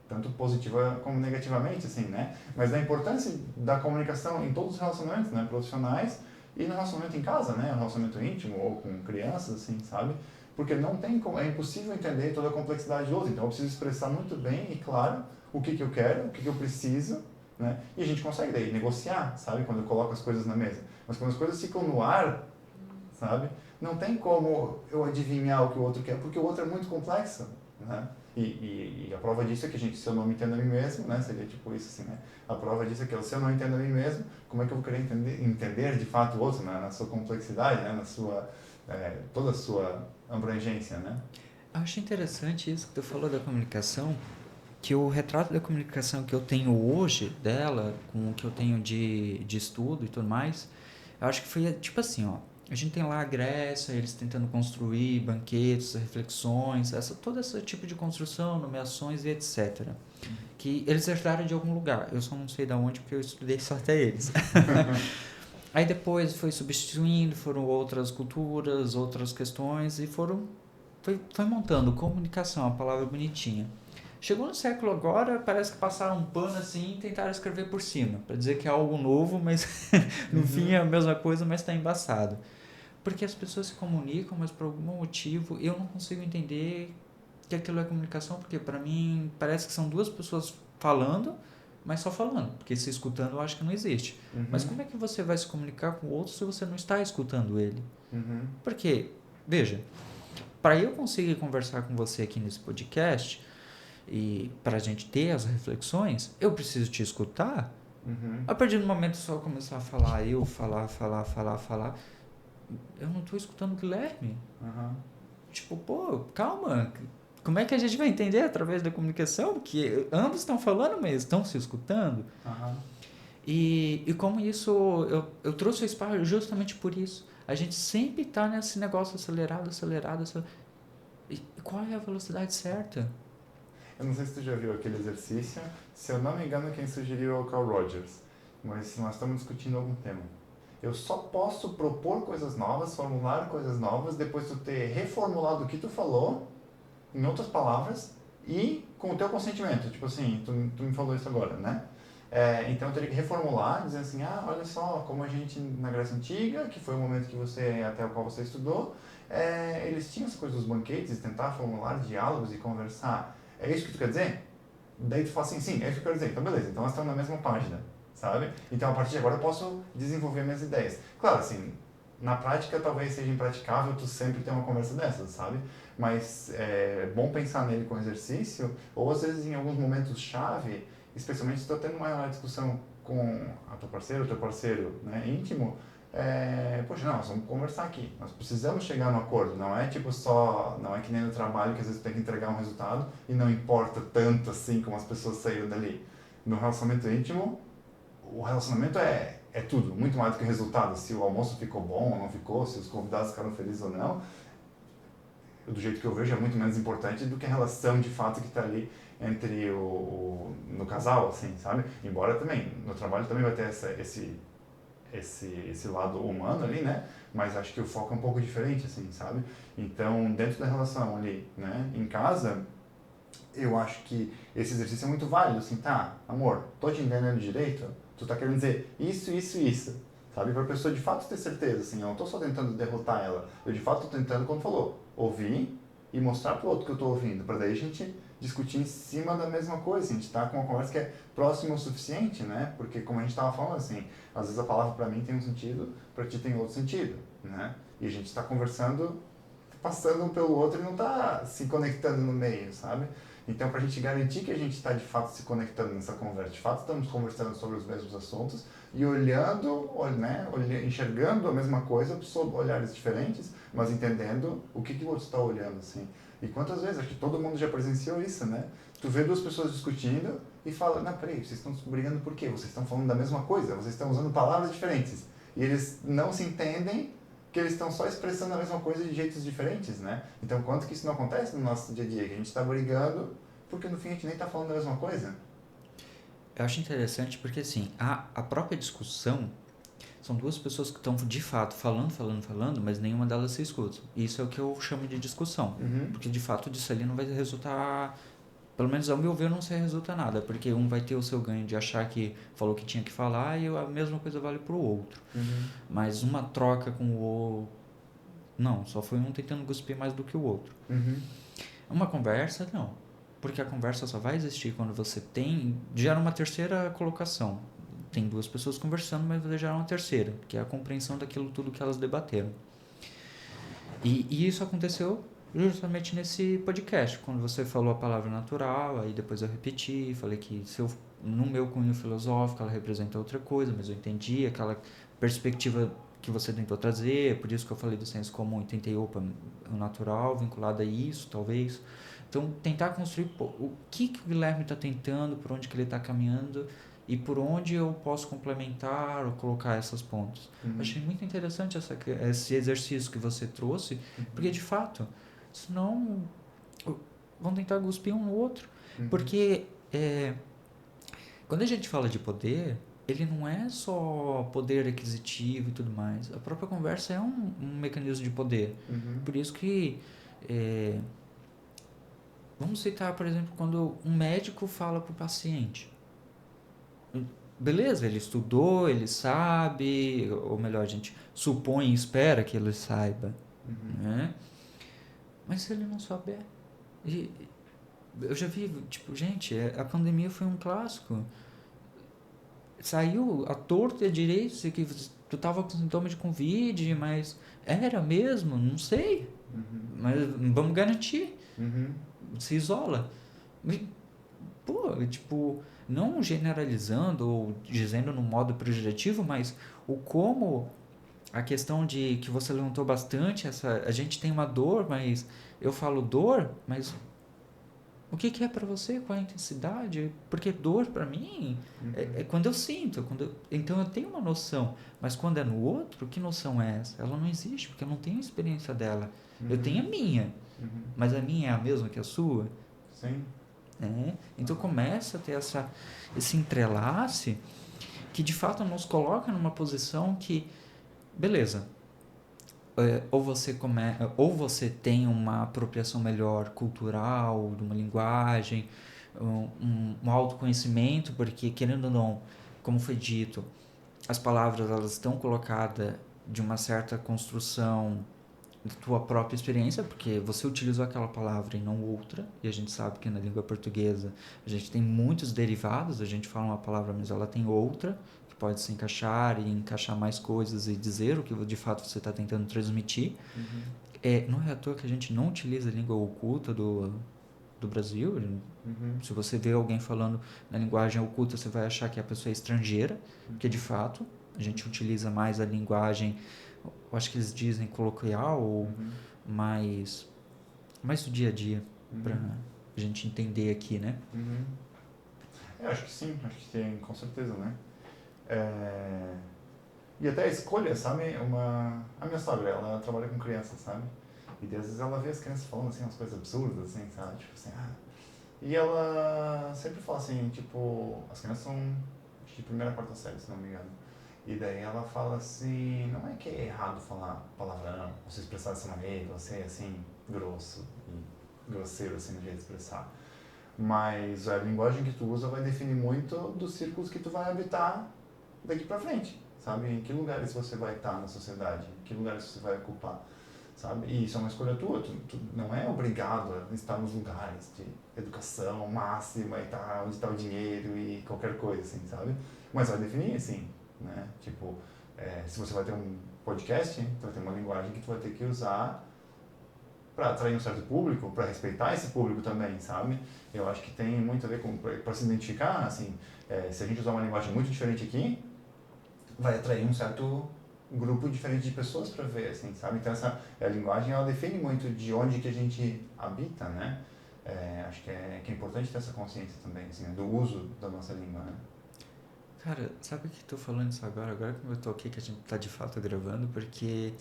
Tanto positiva como negativamente, assim, né? Mas a importância da comunicação em todos os relacionamentos, né? Profissionais e no relacionamento em casa, né? No relacionamento íntimo ou com crianças, assim, sabe? Porque não tem como, é impossível entender toda a complexidade do outro. Então eu preciso expressar muito bem e claro o que eu quero, o que eu preciso, né? E a gente consegue daí negociar, sabe? Quando eu coloco as coisas na mesa. Mas quando as coisas ficam no ar, sabe? Não tem como eu adivinhar o que o outro quer, porque o outro é muito complexo, né? E a prova disso é que, se eu não me entendo a mim mesmo, né? Seria tipo isso assim, né? A prova disso é que se eu não entendo a mim mesmo, como é que eu vou querer entender de fato o outro, né? Na sua complexidade, né? Na sua, toda a sua abrangência, né? Eu acho interessante isso que tu falou da comunicação, que o retrato da comunicação que eu tenho hoje dela, com o que eu tenho de estudo e tudo mais, eu acho que foi tipo assim, ó. A gente tem lá a Grécia, eles tentando construir banquetes, reflexões, todo esse tipo de construção, nomeações e etc. Que eles herdaram de algum lugar. Eu só não sei de onde, porque eu estudei só até eles. Aí depois foi substituindo, foram outras culturas, outras questões, e foi montando comunicação, a palavra bonitinha. Chegou no século agora, parece que passaram um pano assim e tentaram escrever por cima, para dizer que é algo novo, mas no fim é a mesma coisa, mas está embaçado. Porque as pessoas se comunicam, mas por algum motivo eu não consigo entender que aquilo é comunicação, porque para mim parece que são duas pessoas falando, mas só falando, porque se escutando eu acho que não existe. Mas como é que você vai se comunicar com o outro se você não está escutando ele? Porque, veja, para eu conseguir conversar com você aqui nesse podcast e para a gente ter as reflexões, eu preciso te escutar. A partir do momento só começar a falar, eu falar, eu não estou escutando o Guilherme. Tipo, pô, calma, como é que a gente vai entender através da comunicação? Porque ambos estão falando, mas estão se escutando. E como isso, eu trouxe o Spark justamente por isso. A gente sempre está nesse negócio acelerado. E qual é a velocidade certa? Eu não sei se tu já viu aquele exercício. Se eu não me engano, quem sugeriu é o Carl Rogers. Mas nós estamos discutindo algum tema. Eu só posso propor coisas novas, formular coisas novas, depois tu ter reformulado o que tu falou, em outras palavras, e com o teu consentimento. Tipo assim, tu me falou isso agora, né? Então eu teria que reformular, dizendo assim, olha só, como a gente na Grécia Antiga, que foi o momento que até o qual você estudou, eles tinham essa coisa dos banquetes, tentar formular diálogos e conversar. É isso que tu quer dizer? Daí tu fala assim, sim, é isso que eu quero dizer. Então beleza, então nós estamos na mesma página, sabe? Então a partir de agora eu posso desenvolver minhas ideias. Claro, assim, na prática talvez seja impraticável tu sempre ter uma conversa dessas, sabe? Mas é bom pensar nele com exercício, ou às vezes em alguns momentos-chave, especialmente se tu está tendo uma discussão com a tua parceira, o teu parceiro, né, íntimo, poxa, não, nós vamos conversar aqui, nós precisamos chegar no acordo, não é tipo só, não é que nem no trabalho que às vezes tu tem que entregar um resultado e não importa tanto assim como as pessoas saíram dali. No relacionamento íntimo, o relacionamento é tudo, muito mais do que o resultado, se o almoço ficou bom ou não ficou, se os convidados ficaram felizes ou não. do jeito que eu vejo, é muito menos importante do que a relação de fato que está ali entre no casal, assim, sabe? Embora também, no trabalho também vai ter esse lado humano ali, né? Mas acho que o foco é um pouco diferente, assim, sabe? Então, dentro da relação ali, né? Em casa, eu acho que esse exercício é muito válido, assim, tá, amor, tô te entendendo direito? Tu tá querendo dizer isso, isso, isso, sabe? Pra pessoa de fato ter certeza, assim, eu não tô só tentando derrotar ela, eu de fato tô tentando, como falou, ouvir e mostrar pro outro que eu tô ouvindo, pra daí a gente discutir em cima da mesma coisa, assim, a gente tá com uma conversa que é próxima o suficiente, né? Porque como a gente tava falando, assim, às vezes a palavra pra mim tem um sentido, pra ti tem outro sentido, né? E a gente tá conversando, passando um pelo outro e não tá se conectando no meio, sabe? Então, para a gente garantir que a gente está de fato se conectando nessa conversa, de fato estamos conversando sobre os mesmos assuntos e olhando, né, enxergando a mesma coisa sob olhares diferentes, mas entendendo o que o outro está olhando, assim. E quantas vezes, acho que todo mundo já presenciou isso, né? Tu vê duas pessoas discutindo e fala, não, peraí, vocês estão brigando por quê? Vocês estão falando da mesma coisa, vocês estão usando palavras diferentes. E eles não se entendem que eles estão só expressando a mesma coisa de jeitos diferentes, né? Então, quanto que isso não acontece no nosso dia a dia? Que a gente está brigando porque no fim a gente nem está falando a mesma coisa. Eu acho interessante porque, assim, a própria discussão são duas pessoas que estão, de fato, falando, mas nenhuma delas se escuta. E isso é o que eu chamo de discussão. Uhum. Porque, de fato, disso ali não vai resultar... Pelo menos, ao meu ver, não se resulta nada. Porque um vai ter o seu ganho de achar que falou o que tinha que falar e a mesma coisa vale para o outro. Uhum. Mas uma troca com o outro... Não, só foi um tentando cuspir mais do que o outro. Uhum. Uma conversa, não. Porque a conversa só vai existir quando você gera uma terceira colocação. Tem duas pessoas conversando, mas você gera uma terceira, que é a compreensão daquilo tudo que elas debateram. E isso aconteceu justamente nesse podcast, quando você falou a palavra natural, aí depois eu repeti, falei que no meu cunho filosófico ela representa outra coisa, mas eu entendi aquela perspectiva que você tentou trazer, por isso que eu falei do senso comum e tentei, o natural vinculado a isso, talvez. Então, tentar construir o que o Guilherme está tentando, por onde que ele está caminhando e por onde eu posso complementar ou colocar essas pontas. Uhum. Achei muito interessante esse exercício que você trouxe, porque, de fato, senão vão tentar cuspir um no outro. Uhum. Porque quando a gente fala de poder, ele não é só poder aquisitivo e tudo mais. A própria conversa é um mecanismo de poder. Uhum. Por isso que... vamos citar, por exemplo, quando um médico fala para o paciente. Beleza, ele estudou, ele sabe, ou melhor, a gente supõe e espera que ele saiba. Uhum. Né? Mas se ele não souber... eu já vi, tipo, gente, a pandemia foi um clássico. Saiu a torta e a direito que tu tava com sintoma de Covid, mas era mesmo? Não sei. Uhum. Mas vamos garantir. Uhum. Se isola. Pô, tipo, não generalizando ou dizendo no modo prejudicativo, mas o como a questão de que você levantou bastante, a gente tem uma dor, mas eu falo dor, mas o que é para você? Qual é a intensidade? Porque dor para mim é quando eu sinto, então eu tenho uma noção, mas quando é no outro, que noção é essa? Ela não existe, porque eu não tenho a experiência dela. Eu tenho a minha, mas a minha é a mesma que a sua? Sim. Então começa a ter esse entrelace que de fato nos coloca numa posição que, beleza, ou você tem uma apropriação melhor cultural de uma linguagem, um autoconhecimento, porque querendo ou não, como foi dito, as palavras elas estão colocadas de uma certa construção da tua própria experiência, porque você utilizou aquela palavra e não outra, e a gente sabe que na língua portuguesa a gente tem muitos derivados, a gente fala uma palavra, mas ela tem outra, que pode se encaixar e encaixar mais coisas e dizer o que de fato você está tentando transmitir. Não é à toa que a gente não utiliza a língua oculta do Brasil. Se você vê alguém falando na linguagem oculta, você vai achar que a pessoa é estrangeira, porque de fato a gente utiliza mais a linguagem, eu acho que eles dizem coloquial, ou mais do dia a dia, para a gente entender aqui, né? Eu acho que sim, acho que tem, com certeza, né? E até a escolha, sabe? A minha sogra, ela trabalha com crianças, sabe? E daí, às vezes ela vê as crianças falando assim, umas coisas absurdas, assim, sabe? Tipo assim, E ela sempre fala assim, tipo, as crianças são de primeira a quarta série, se não me engano. E daí ela fala assim, não é que é errado falar palavrão, ou se expressar dessa maneira, ou ser assim, grosso e grosseiro assim no jeito de expressar. Mas a linguagem que tu usa vai definir muito dos círculos que tu vai habitar daqui pra frente, sabe? Em que lugares você vai estar na sociedade, em que lugares você vai ocupar, sabe? E isso é uma escolha tua, tu não é obrigado a estar nos lugares de educação máxima e tá onde está o dinheiro e qualquer coisa, assim, sabe? Mas vai definir, assim, né? Tipo, se você vai ter um podcast, tu vai ter uma linguagem que tu vai ter que usar para atrair um certo público, para respeitar esse público também, sabe? Eu acho que tem muito a ver com, para se identificar, assim, se a gente usar uma linguagem muito diferente aqui, vai atrair um certo grupo diferente de pessoas para ver, assim, sabe? Então a linguagem, ela define muito de onde que a gente habita, né? Acho que é importante ter essa consciência também, assim, do uso da nossa língua, né? Cara, sabe o que tu falando isso agora? Agora que eu tô aqui, que a gente tá de fato gravando, porque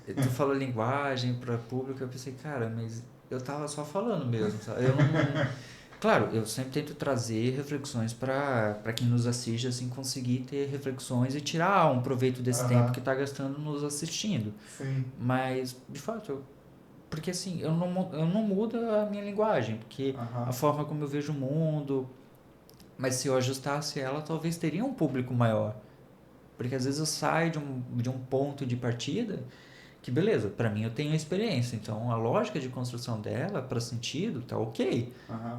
tu falou linguagem para público, eu pensei, cara, mas eu tava só falando mesmo, sabe? Eu não... Claro, eu sempre tento trazer reflexões para quem nos assiste, assim, conseguir ter reflexões e tirar um proveito desse tempo que tá gastando nos assistindo. Sim. Mas, de fato, porque assim, eu não mudo a minha linguagem, porque a forma como eu vejo o mundo, mas se eu ajustasse ela, talvez teria um público maior. Porque às vezes eu saio de um ponto de partida que, beleza, para mim eu tenho experiência, então a lógica de construção dela, para sentido, tá ok.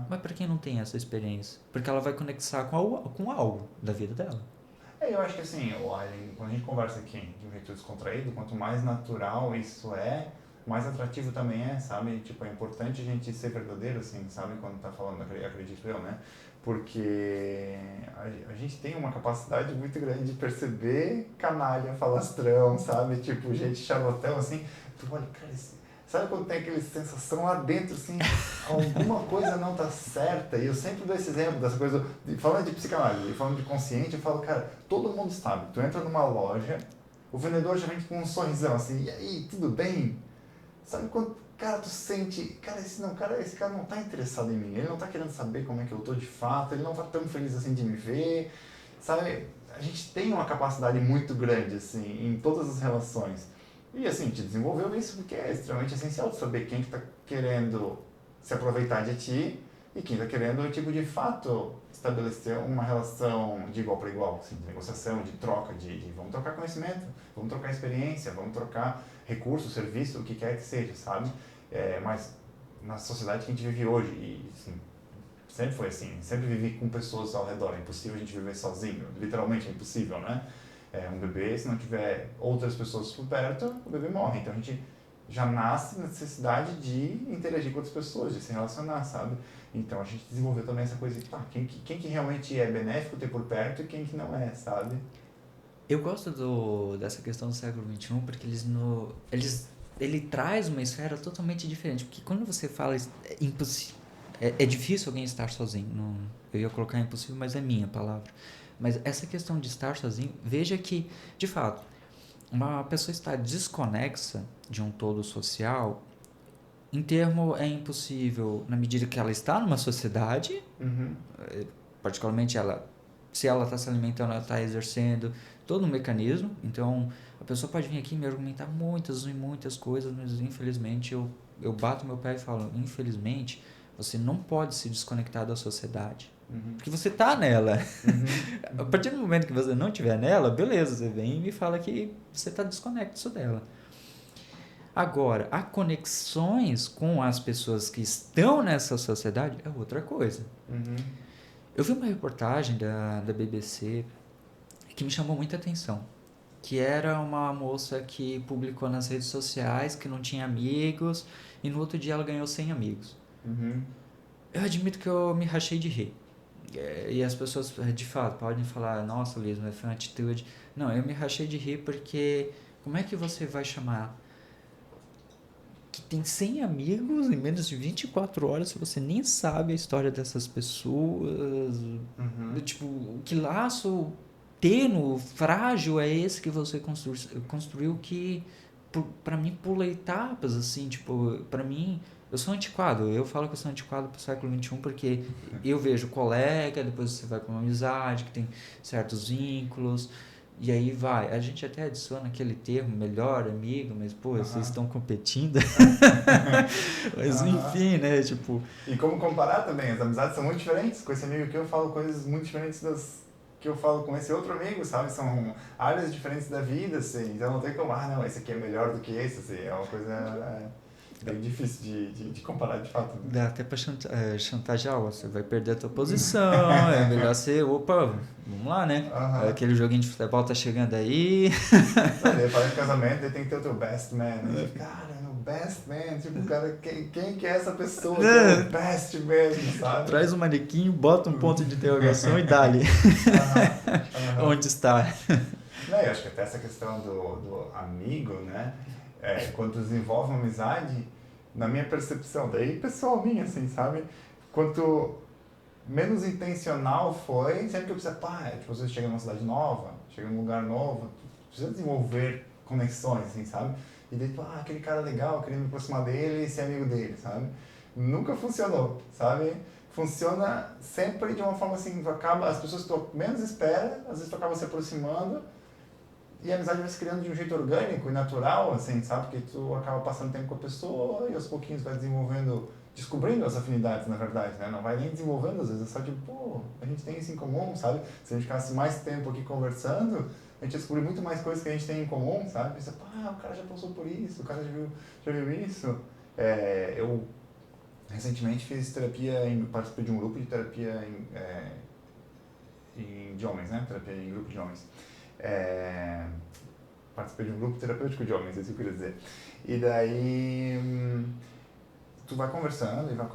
Mas para quem não tem essa experiência? Porque ela vai conectar com algo da vida dela. Eu acho que assim, quando a gente conversa aqui de um jeito descontraído, quanto mais natural isso mais atrativo também sabe? Tipo, é importante a gente ser verdadeiro, assim, sabe? Quando tá falando, acredito eu, né? Porque a gente tem uma capacidade muito grande de perceber canalha, falastrão, sabe? Tipo, gente charlatão, assim. Tu olha, cara, sabe quando tem aquela sensação lá dentro, assim, alguma coisa não tá certa? E eu sempre dou esse exemplo dessa coisa, falando de psicanálise, falando de consciente, eu falo, cara, todo mundo sabe. Tu entra numa loja, o vendedor já vem com um sorrisão, assim, e aí, tudo bem? Sabe quando, cara, tu sente, cara, esse cara não tá interessado em mim, ele não tá querendo saber como é que eu tô de fato, ele não tá tão feliz assim de me ver, sabe? A gente tem uma capacidade muito grande, assim, em todas as relações. E, assim, a gente desenvolveu isso porque é extremamente essencial saber quem que tá querendo se aproveitar de ti e quem tá querendo, tipo, de fato, estabelecer uma relação de igual para igual, assim, de negociação, de troca, de vamos trocar conhecimento, vamos trocar experiência, vamos trocar recursos, serviço, o que quer que seja, sabe? Mas na sociedade que a gente vive hoje, e assim, sempre foi assim, sempre vivi com pessoas ao redor, é impossível a gente viver sozinho, literalmente é impossível, né? Um bebê, se não tiver outras pessoas por perto, o bebê morre, então a gente já nasce na necessidade de interagir com outras pessoas, de se relacionar, sabe? Então a gente desenvolveu também essa coisa de quem que realmente é benéfico ter por perto e quem que não é, sabe? Eu gosto dessa questão do século XXI porque ele traz uma esfera totalmente diferente. Porque quando você fala é difícil alguém estar sozinho. Não, eu ia colocar impossível, mas é minha palavra. Mas essa questão de estar sozinho, veja que, de fato, uma pessoa está desconexa de um todo social, em termo é impossível na medida que ela está numa sociedade, particularmente se ela está se alimentando, ela está exercendo todo um mecanismo. Então, a pessoa pode vir aqui e me argumentar muitas e muitas coisas, mas infelizmente eu bato meu pé e falo, infelizmente, você não pode se desconectar da sociedade. Porque você está nela. A partir do momento que você não estiver nela, beleza, você vem e me fala que você está desconectado dela. Agora, há conexões com as pessoas que estão nessa sociedade, é outra coisa. Eu vi uma reportagem da BBC que me chamou muita atenção, que era uma moça que publicou nas redes sociais que não tinha amigos e no outro dia ela ganhou 100 amigos. Eu admito que eu me rachei de rir. E as pessoas, de fato, podem falar, nossa, Liz, mas foi uma atitude. Não, eu me rachei de rir porque como é que você vai chamar que tem 100 amigos em menos de 24 horas se você nem sabe a história dessas pessoas? Tipo, que laço tênue, frágil é esse que você construiu que pra mim pula etapas, assim, tipo, pra mim, eu sou antiquado, eu falo que eu sou antiquado pro século XXI porque eu vejo colega, depois você vai pra uma amizade que tem certos vínculos, e aí vai, a gente até adiciona aquele termo, melhor amigo, mas, pô, vocês estão competindo, mas enfim, né, tipo... E como comparar também, as amizades são muito diferentes, com esse amigo aqui eu falo coisas muito diferentes das que eu falo com esse outro amigo, sabe? São áreas diferentes da vida, assim, então não tem como, não, esse aqui é melhor do que esse, assim, é uma coisa bem difícil de comparar de fato. Né? Dá até pra chantagear, ó, você vai perder a tua posição, é melhor você, opa, vamos lá, né? Aquele joguinho de futebol tá chegando aí. Não, daí fala de casamento, daí tem que ter o teu best man, né? Cara, meu best man, tipo, cara, quem que é essa pessoa que é o best mesmo, sabe? Traz um manequim, bota um ponto de interrogação e dá-lhe. Onde está? Não, eu acho que até essa questão do amigo, né? Quando desenvolve uma amizade, na minha percepção, daí pessoal minha, assim, sabe? Quanto menos intencional foi, sempre que eu precisa, tipo, você chega numa cidade nova, chega num lugar novo, precisa desenvolver conexões, assim, sabe? E daí, aquele cara legal, queria me aproximar dele e ser amigo dele, sabe? Nunca funcionou, sabe? Funciona sempre de uma forma assim, as pessoas que tu menos espera, às vezes tu acaba se aproximando e a amizade vai se criando de um jeito orgânico e natural, assim, sabe? Porque tu acaba passando tempo com a pessoa e aos pouquinhos vai descobrindo as afinidades, na verdade, né? Não vai nem desenvolvendo, às vezes é só tipo, a gente tem isso em comum, sabe? Se a gente ficasse mais tempo aqui conversando, a gente ia descobrir muito mais coisas que a gente tem em comum, sabe? Pensa, o cara já passou por isso, o cara já viu isso. Eu recentemente fiz participei de um grupo de terapia de homens, né? Terapia em grupo de homens. Participei de um grupo terapêutico de homens, é isso que eu queria dizer. E daí tu vai conversando e vai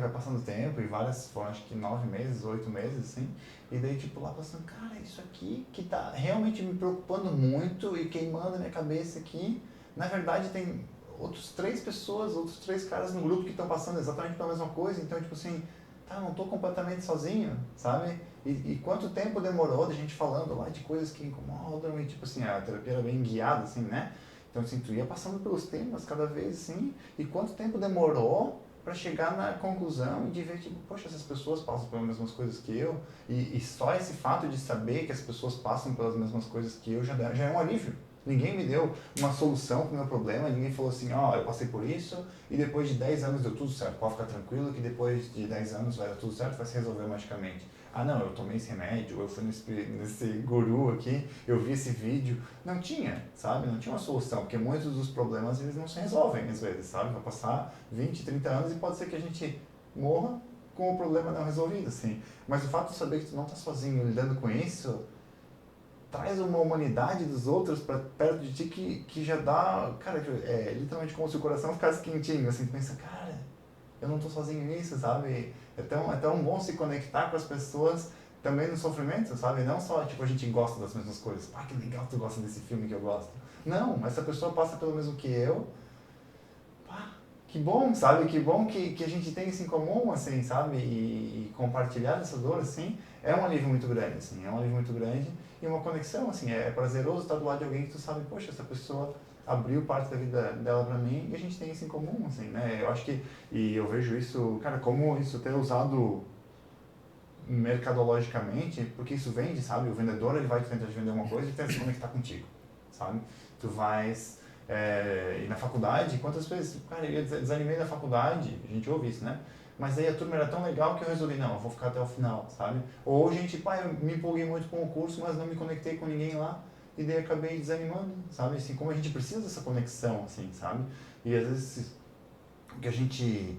passando tempo, e foram acho que 9 meses, 8 meses, assim, e daí tipo lá passando, cara, isso aqui que tá realmente me preocupando muito e queimando a minha cabeça aqui, na verdade tem outros 3 caras no grupo que estão passando exatamente pela mesma coisa, então tipo assim, não tô completamente sozinho, sabe? E quanto tempo demorou da gente falando lá de coisas que incomodam e tipo assim, a terapia era bem guiada, assim, né? Então, assim, tu ia passando pelos temas cada vez, assim, e quanto tempo demorou para chegar na conclusão e de ver, tipo, poxa, essas pessoas passam pelas mesmas coisas que eu, e só esse fato de saber que as pessoas passam pelas mesmas coisas que eu já é um alívio. Ninguém me deu uma solução para o meu problema, ninguém falou assim, eu passei por isso e depois de 10 anos deu tudo certo. Pode ficar tranquilo que depois de 10 anos vai dar tudo certo, vai se resolver magicamente. Não, eu tomei esse remédio, eu fui nesse guru aqui, eu vi esse vídeo. Não tinha, sabe? Não tinha uma solução, porque muitos dos problemas eles não se resolvem às vezes, sabe? Vai passar 20, 30 anos e pode ser que a gente morra com o problema não resolvido, assim. Mas o fato de saber que tu não está sozinho lidando com isso traz uma humanidade dos outros para perto de ti que já dá, cara, literalmente como se o coração ficasse quentinho, assim, tu pensa, cara, eu não tô sozinho nisso, sabe? É tão bom se conectar com as pessoas também no sofrimento, sabe? Não só, tipo, a gente gosta das mesmas coisas, que legal tu gosta desse filme que eu gosto. Não, essa pessoa passa pelo mesmo que eu, que bom, sabe? Que bom que a gente tem isso em comum, assim, sabe? E compartilhar essa dor, assim, é um alívio muito grande, assim, é um alívio muito grande e uma conexão, assim, é prazeroso estar do lado de alguém que tu sabe, poxa, essa pessoa abriu parte da vida dela pra mim e a gente tem isso em comum, assim, né? Eu acho que, e eu vejo isso, cara, como isso ter usado mercadologicamente, porque isso vende, sabe? O vendedor, ele vai tentar te vender uma coisa e tenta se conectar contigo, sabe? Tu vais... e na faculdade, quantas vezes, cara, eu desanimei da faculdade, a gente ouve isso, né? Mas aí a turma era tão legal que eu resolvi, não, eu vou ficar até o final, sabe? Ou gente, eu me empolguei muito com o curso, mas não me conectei com ninguém lá, e daí acabei desanimando, sabe? Assim, como a gente precisa dessa conexão, assim, sabe? E às vezes o que a gente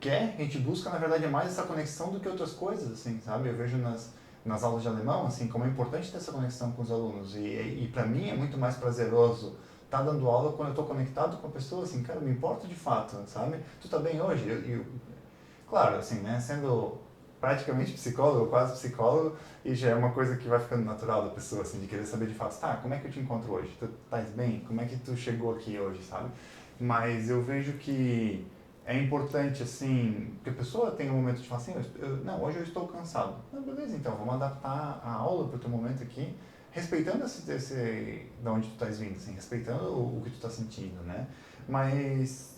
quer, a gente busca, na verdade, é mais essa conexão do que outras coisas, assim, sabe? Eu vejo nas aulas de alemão, assim, como é importante ter essa conexão com os alunos. E para mim é muito mais prazeroso estar dando aula quando eu estou conectado com a pessoa, assim, cara, me importa de fato, sabe? Tu tá bem hoje? Claro, assim, né, sendo praticamente psicólogo, quase psicólogo, e já é uma coisa que vai ficando natural da pessoa, assim, de querer saber de fato, como é que eu te encontro hoje? Tu estás bem? Como é que tu chegou aqui hoje, sabe? Mas eu vejo que é importante, assim, que a pessoa tenha um momento de falar assim, não, hoje eu estou cansado. Não, beleza, então, vamos adaptar a aula para o teu momento aqui, respeitando de onde tu estás vindo, assim, respeitando o que tu tá sentindo, né? Mas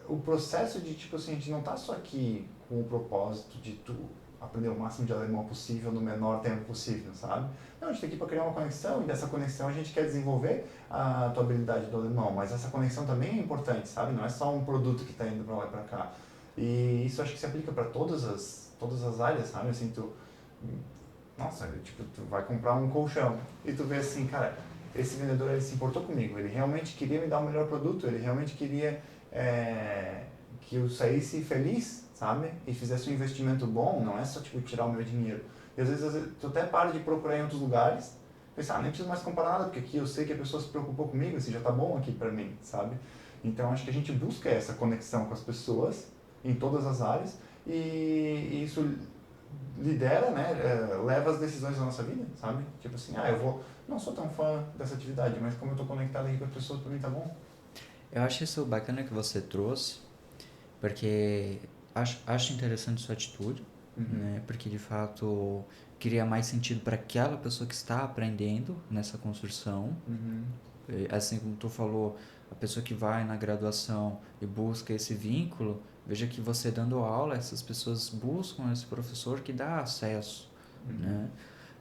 o processo de, tipo assim, a gente não tá só aqui com o propósito de tu aprender o máximo de alemão possível no menor tempo possível, sabe? Não, a gente tá aqui para criar uma conexão e dessa conexão a gente quer desenvolver a tua habilidade do alemão, mas essa conexão também é importante, sabe? Não é só um produto que tá indo para lá e para cá. E isso acho que se aplica para todas as áreas, sabe? Assim, nossa, tipo, tu vai comprar um colchão e tu vê assim, cara, esse vendedor ele se importou comigo, ele realmente queria me dar o melhor produto, ele realmente queria que eu saísse feliz, sabe? E fizesse um investimento bom, não é só tipo tirar o meu dinheiro. E às vezes tu até para de procurar em outros lugares, pensar, nem preciso mais comprar nada, porque aqui eu sei que a pessoa se preocupou comigo, assim, já tá bom aqui pra mim, sabe? Então acho que a gente busca essa conexão com as pessoas em todas as áreas e isso lidera, né, leva as decisões da nossa vida, sabe? Tipo assim, não sou tão fã dessa atividade, mas como eu tô conectado aqui com as pessoas, pra mim tá bom. Eu acho isso bacana que você trouxe, porque acho interessante sua atitude, né? Porque de fato cria mais sentido para aquela pessoa que está aprendendo nessa construção. Assim como tu falou, a pessoa que vai na graduação e busca esse vínculo, veja que você dando aula, essas pessoas buscam esse professor que dá acesso, né?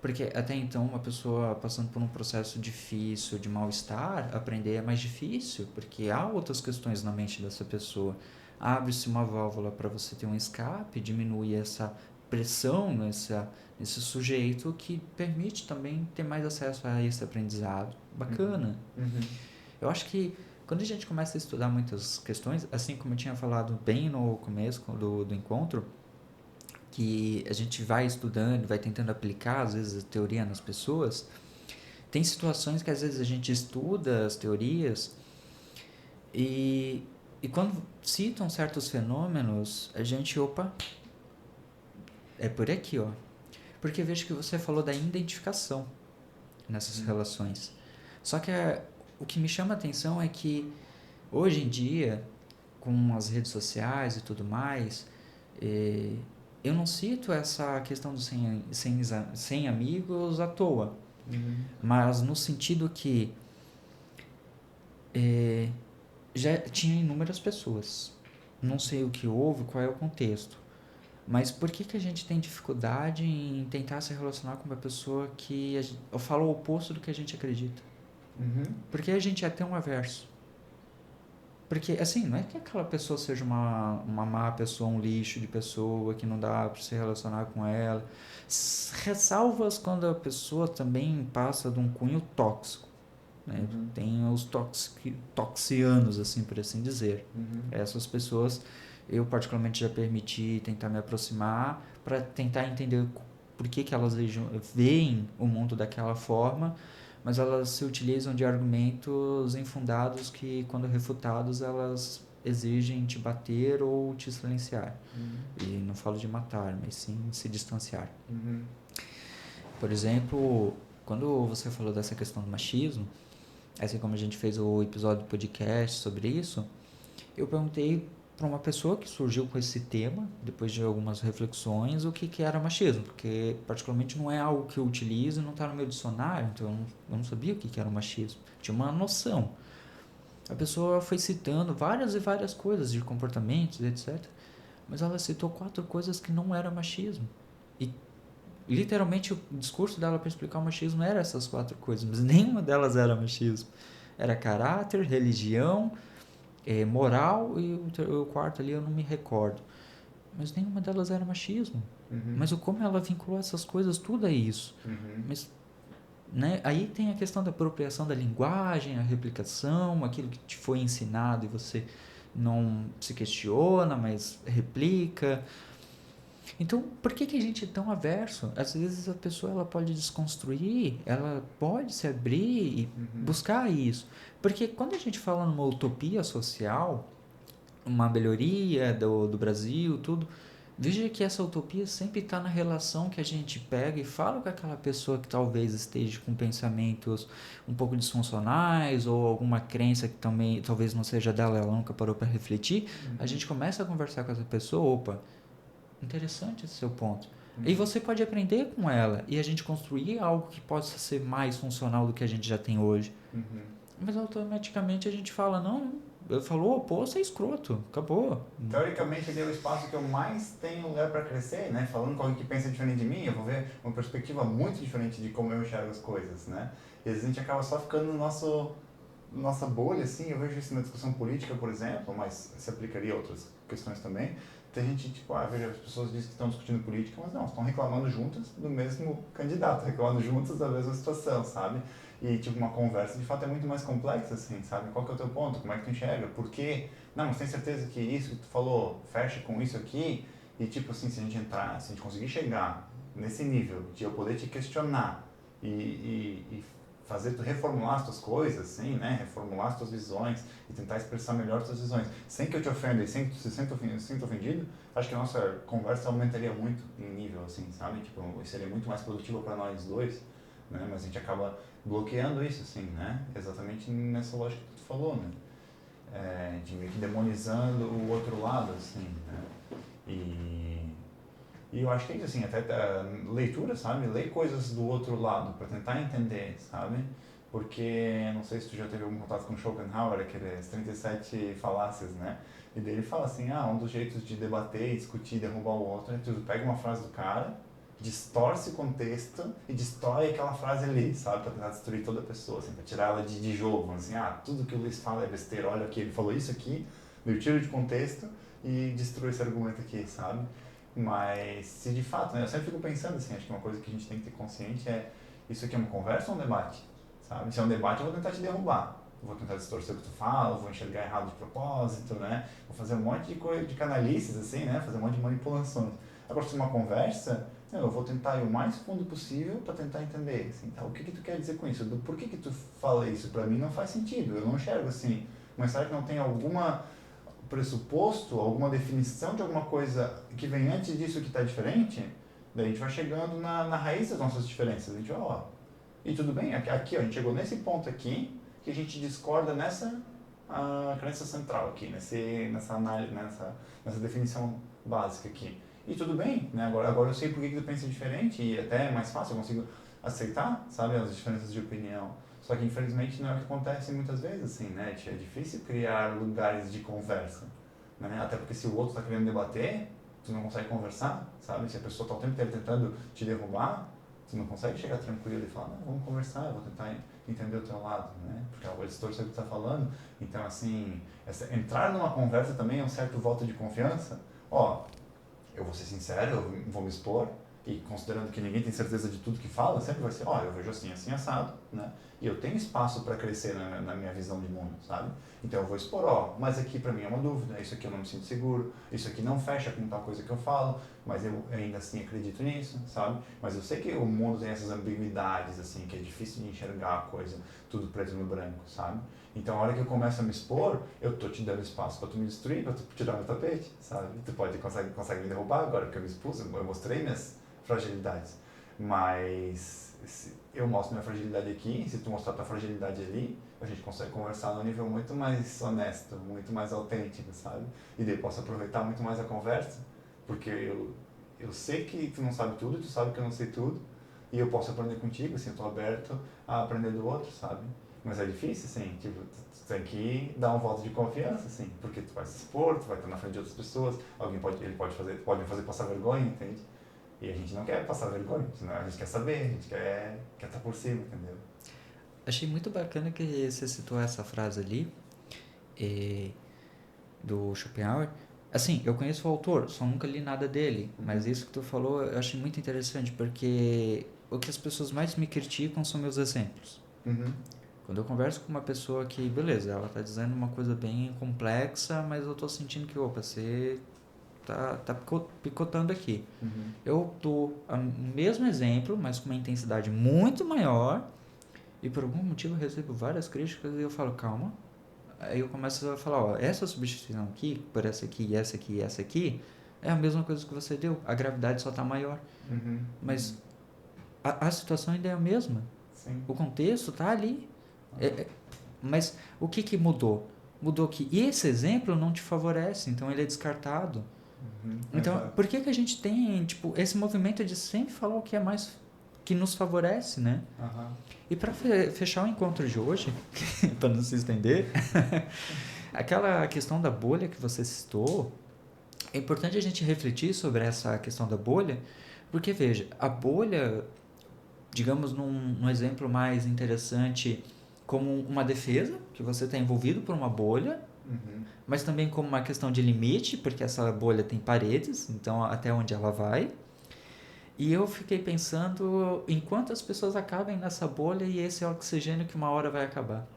Porque até então uma pessoa passando por um processo difícil de mal-estar, aprender é mais difícil, porque há outras questões na mente dessa pessoa. Abre-se uma válvula para você ter um escape, diminui essa pressão nesse sujeito que permite também ter mais acesso a esse aprendizado. Bacana. Eu acho que quando a gente começa a estudar muitas questões, assim como eu tinha falado bem no começo do encontro, que a gente vai estudando, vai tentando aplicar, às vezes, a teoria nas pessoas, tem situações que, às vezes, a gente estuda as teorias e quando citam certos fenômenos, a gente, opa, é por aqui, ó. Porque vejo que você falou da identificação nessas relações. Só que o que me chama a atenção é que, hoje em dia, com as redes sociais e tudo mais, eu não cito essa questão dos 100 amigos à toa, mas no sentido que já tinha inúmeras pessoas. Não sei o que houve, qual é o contexto. Mas por que a gente tem dificuldade em tentar se relacionar com uma pessoa que fala o oposto do que a gente acredita? Porque a gente é tão averso. Porque, assim, não é que aquela pessoa seja uma má pessoa, um lixo de pessoa, que não dá para se relacionar com ela. Ressalvas quando a pessoa também passa de um cunho tóxico. Né? Tem os toxianos, assim, por assim dizer. Essas pessoas, eu particularmente já permiti tentar me aproximar para tentar entender por que elas veem o mundo daquela forma, mas elas se utilizam de argumentos infundados que, quando refutados, elas exigem te bater ou te silenciar. E não falo de matar, mas sim se distanciar. Por exemplo, quando você falou dessa questão do machismo, assim como a gente fez o episódio do podcast sobre isso, eu perguntei para uma pessoa que surgiu com esse tema, depois de algumas reflexões, o que era machismo, porque particularmente não é algo que eu utilizo, não está no meu dicionário, então eu não sabia o que era o machismo, tinha uma noção. A pessoa foi citando várias e várias coisas de comportamentos, etc., mas ela citou 4 coisas que não era machismo, e literalmente o discurso dela para explicar o machismo era essas 4 coisas, mas nenhuma delas era machismo. Era caráter, religião, moral e o quarto ali eu não me recordo. Mas nenhuma delas era machismo. Mas como ela vinculou essas coisas tudo a isso. Mas, né, aí tem a questão da apropriação da linguagem, a replicação, aquilo que te foi ensinado e você não se questiona, mas replica. Então, por que a gente é tão averso? Às vezes a pessoa ela pode desconstruir, ela pode se abrir e buscar isso. Porque quando a gente fala numa utopia social, uma melhoria do Brasil, tudo, veja que essa utopia sempre está na relação que a gente pega e fala com aquela pessoa que talvez esteja com pensamentos um pouco disfuncionais ou alguma crença que também talvez não seja dela, ela nunca parou para refletir. A gente começa a conversar com essa pessoa, opa, interessante esse seu ponto. E você pode aprender com ela e a gente construir algo que possa ser mais funcional do que a gente já tem hoje. Mas automaticamente a gente fala, não, falou o oposto, é escroto, acabou. Teoricamente, ele é o espaço que eu mais tenho lugar para crescer, né? Falando com alguém que pensa diferente de mim, eu vou ver uma perspectiva muito diferente de como eu enxergo as coisas, né? E às vezes a gente acaba só ficando no nossa bolha, assim. Eu vejo isso na discussão política, por exemplo, mas se aplicaria a outras questões também. Tem gente, tipo, veja, as pessoas dizem que estão discutindo política, mas não, estão reclamando juntas do mesmo candidato, reclamando juntas da mesma situação, sabe? E, tipo, uma conversa, de fato, é muito mais complexa, assim, sabe? Qual que é o teu ponto? Como é que tu enxerga? Por quê? Não, mas tem certeza que isso que tu falou fecha com isso aqui? E, tipo, assim, se a gente conseguir chegar nesse nível de eu poder te questionar e fazer tu reformular as tuas coisas, assim, né? Reformular as tuas visões e tentar expressar melhor as tuas visões, sem que eu te ofenda e sem que tu se sinta ofendido, acho que a nossa conversa aumentaria muito em nível, assim, sabe? Tipo, seria muito mais produtiva para nós dois, né? Mas a gente acaba bloqueando isso, assim, né? Exatamente nessa lógica que tu falou, né? De meio que demonizando o outro lado, assim, né? E eu acho que é isso, assim, até leitura, sabe? Ler coisas do outro lado para tentar entender, sabe? Porque, não sei se tu já teve algum contato com Schopenhauer, aqueles 37 falácias, né? E daí ele fala assim, um dos jeitos de debater, discutir, derrubar o outro é tu pega uma frase do cara, distorce o contexto e destrói aquela frase ali, sabe? Pra tentar destruir toda a pessoa, assim, pra tirar ela de jogo, assim, tudo que o Luiz fala é besteira, olha aqui, ele falou isso aqui, eu tiro de contexto e destruo esse argumento aqui, sabe? Mas, se de fato, né, eu sempre fico pensando assim, acho que uma coisa que a gente tem que ter consciente é, isso aqui é uma conversa ou um debate, sabe? Se é um debate, eu vou tentar te derrubar, vou tentar distorcer o que tu fala, vou enxergar errado de propósito, né? Vou fazer um monte de coisa, de canalices, assim, né? Fazer um monte de manipulações. Agora, se é uma conversa, eu vou tentar ir o mais fundo possível para tentar entender, assim, tá? O que tu quer dizer com isso? Por que tu fala isso? Para mim não faz sentido, eu não enxergo assim. Mas será que não tem alguma pressuposto, alguma definição de alguma coisa que vem antes disso que está diferente? Daí a gente vai chegando na raiz das nossas diferenças. A gente vai, e tudo bem, aqui a gente chegou nesse ponto aqui, que a gente discorda nessa crença central aqui, nessa análise, nessa definição básica aqui. E tudo bem, né? Agora eu sei por que tu pensa diferente e até é mais fácil, eu consigo aceitar, sabe, as diferenças de opinião. Só que infelizmente não é o que acontece muitas vezes, assim, né? É difícil criar lugares de conversa, né? Até porque se o outro está querendo debater, tu não consegue conversar, sabe? Se a pessoa está o tempo inteiro tentando te derrubar, tu não consegue chegar tranquilo e falar, não, vamos conversar, eu vou tentar entender o teu lado, né? Porque ela vai distorcer o que tu está falando. Então, assim, entrar numa conversa também é um certo voto de confiança. Eu vou ser sincero, eu vou me expor, e considerando que ninguém tem certeza de tudo que fala, sempre vai ser, eu vejo assim, assim, assado, né? E eu tenho espaço para crescer na minha visão de mundo, sabe? Então eu vou expor, mas aqui para mim é uma dúvida, isso aqui eu não me sinto seguro, isso aqui não fecha com tal coisa que eu falo, mas eu ainda assim acredito nisso, sabe? Mas eu sei que o mundo tem essas ambiguidades, assim, que é difícil de enxergar a coisa, tudo preto no branco, sabe? Então, a hora que eu começo a me expor, eu tô te dando espaço para tu me destruir, para tu tirar meu tapete, sabe? Tu consegue me derrubar agora, porque eu me expus, eu mostrei minhas fragilidades. Mas eu mostro minha fragilidade aqui, se tu mostrar tua fragilidade ali, a gente consegue conversar num nível muito mais honesto, muito mais autêntico, sabe? E daí eu posso aproveitar muito mais a conversa, porque eu sei que tu não sabe tudo, tu sabe que eu não sei tudo, e eu posso aprender contigo, assim, eu tô aberto a aprender do outro, sabe? Mas é difícil, assim, tipo, tu tem que dar um voto de confiança, assim, porque tu vai se expor, tu vai estar na frente de outras pessoas, pode me fazer passar vergonha, entende? E a gente não quer passar vergonha, a gente quer saber, a gente quer estar por cima, entendeu? Achei muito bacana que você citou essa frase ali, do Schopenhauer. Assim, eu conheço o autor, só nunca li nada dele, mas isso que tu falou eu achei muito interessante, porque o que as pessoas mais me criticam são meus exemplos. Quando eu converso com uma pessoa que, beleza, ela tá dizendo uma coisa bem complexa, mas eu tô sentindo que, você tá picotando aqui. Eu dou o mesmo exemplo, mas com uma intensidade muito maior, e por algum motivo eu recebo várias críticas e eu falo, calma. Aí eu começo a falar, essa substituição aqui, por essa aqui, e essa aqui e essa aqui, é a mesma coisa que você deu, a gravidade só tá maior. Mas a situação ainda é a mesma. Sim. O contexto tá ali. Mas o que mudou? Mudou que esse exemplo não te favorece, então ele é descartado. Então, Exato. por que a gente tem, tipo, esse movimento de sempre falar o que é mais que nos favorece, né? E para fechar o encontro de hoje, para não se estender, aquela questão da bolha que você citou, é importante a gente refletir sobre essa questão da bolha, porque veja, a bolha, digamos num exemplo mais interessante, como uma defesa, que você está envolvido por uma bolha, mas também como uma questão de limite, porque essa bolha tem paredes, então até onde ela vai. E eu fiquei pensando em quantas pessoas acabem nessa bolha e esse oxigênio que uma hora vai acabar.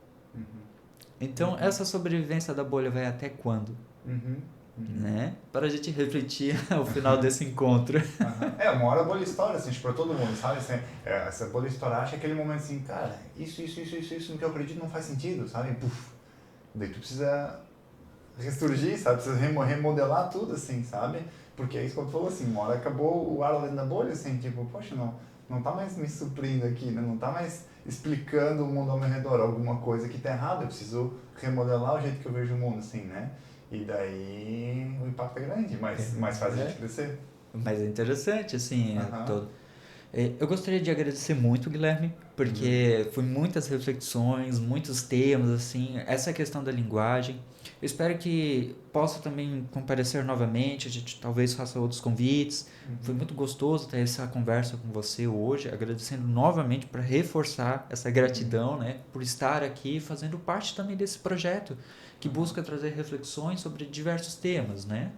Então, essa sobrevivência da bolha vai até quando? Né? Para a gente refletir ao final desse encontro. Uma hora a bolha estoura, assim, para todo mundo, sabe? Assim, essa bolha estourar, acha aquele momento assim, cara, isso no que eu acredito não faz sentido, sabe? Puf. Daí tu precisa ressurgir, sabe? Precisa remodelar tudo, assim, sabe? Porque é isso que eu falou, assim, uma hora acabou o ar dentro da bolha, assim, tipo, poxa, não tá mais me suprindo aqui, né? Não tá mais explicando o mundo ao meu redor, alguma coisa que tá errada, eu preciso remodelar o jeito que eu vejo o mundo, assim, né? E daí o impacto é grande, mas faz a gente crescer. Mas é interessante, assim, Eu gostaria de agradecer muito, Guilherme, porque foi muitas reflexões, muitos temas, assim, essa questão da linguagem. Eu espero que possa também comparecer novamente, a gente talvez faça outros convites. Foi muito gostoso ter essa conversa com você hoje, agradecendo novamente para reforçar essa gratidão, né, por estar aqui fazendo parte também desse projeto, que busca trazer reflexões sobre diversos temas, né?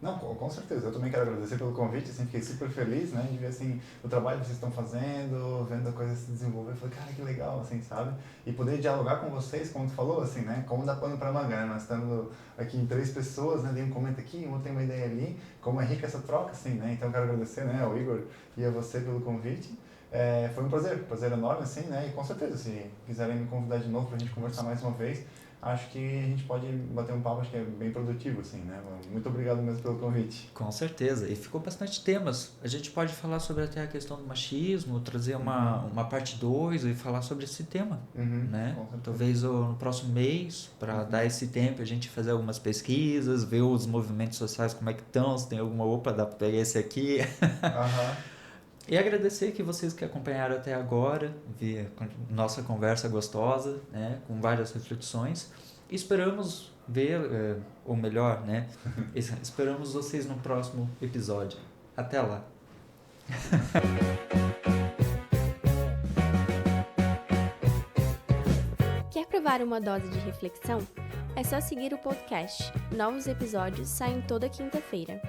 Não, com certeza. Eu também quero agradecer pelo convite, assim, fiquei super feliz, né, de ver, assim, o trabalho que vocês estão fazendo, vendo a coisa se desenvolver. Falei, cara, que legal, assim, sabe? E poder dialogar com vocês, como tu falou, assim, né, como dá pano pra manga, né? Nós estamos aqui em 3 pessoas, né, um comenta aqui, um outro tem uma ideia ali, como é rica essa troca, assim, né? Então eu quero agradecer, né, ao Igor e a você pelo convite. Foi um prazer enorme, assim, né, e com certeza, se quiserem me convidar de novo pra gente conversar mais uma vez, acho que a gente pode bater um papo, acho que é bem produtivo, assim, né? Muito obrigado mesmo pelo convite. Com certeza, e ficou bastante temas. A gente pode falar sobre até a questão do machismo, trazer uma parte 2 e falar sobre esse tema, né? Talvez no próximo mês, para dar esse tempo, a gente fazer algumas pesquisas, ver os movimentos sociais, como é que estão, se tem alguma, dá para pegar esse aqui. E agradecer que vocês que acompanharam até agora, ver nossa conversa gostosa, né, com várias reflexões. E esperamos ver, ou melhor, né, esperamos vocês no próximo episódio. Até lá! Quer provar uma dose de reflexão? É só seguir o podcast. Novos episódios saem toda quinta-feira.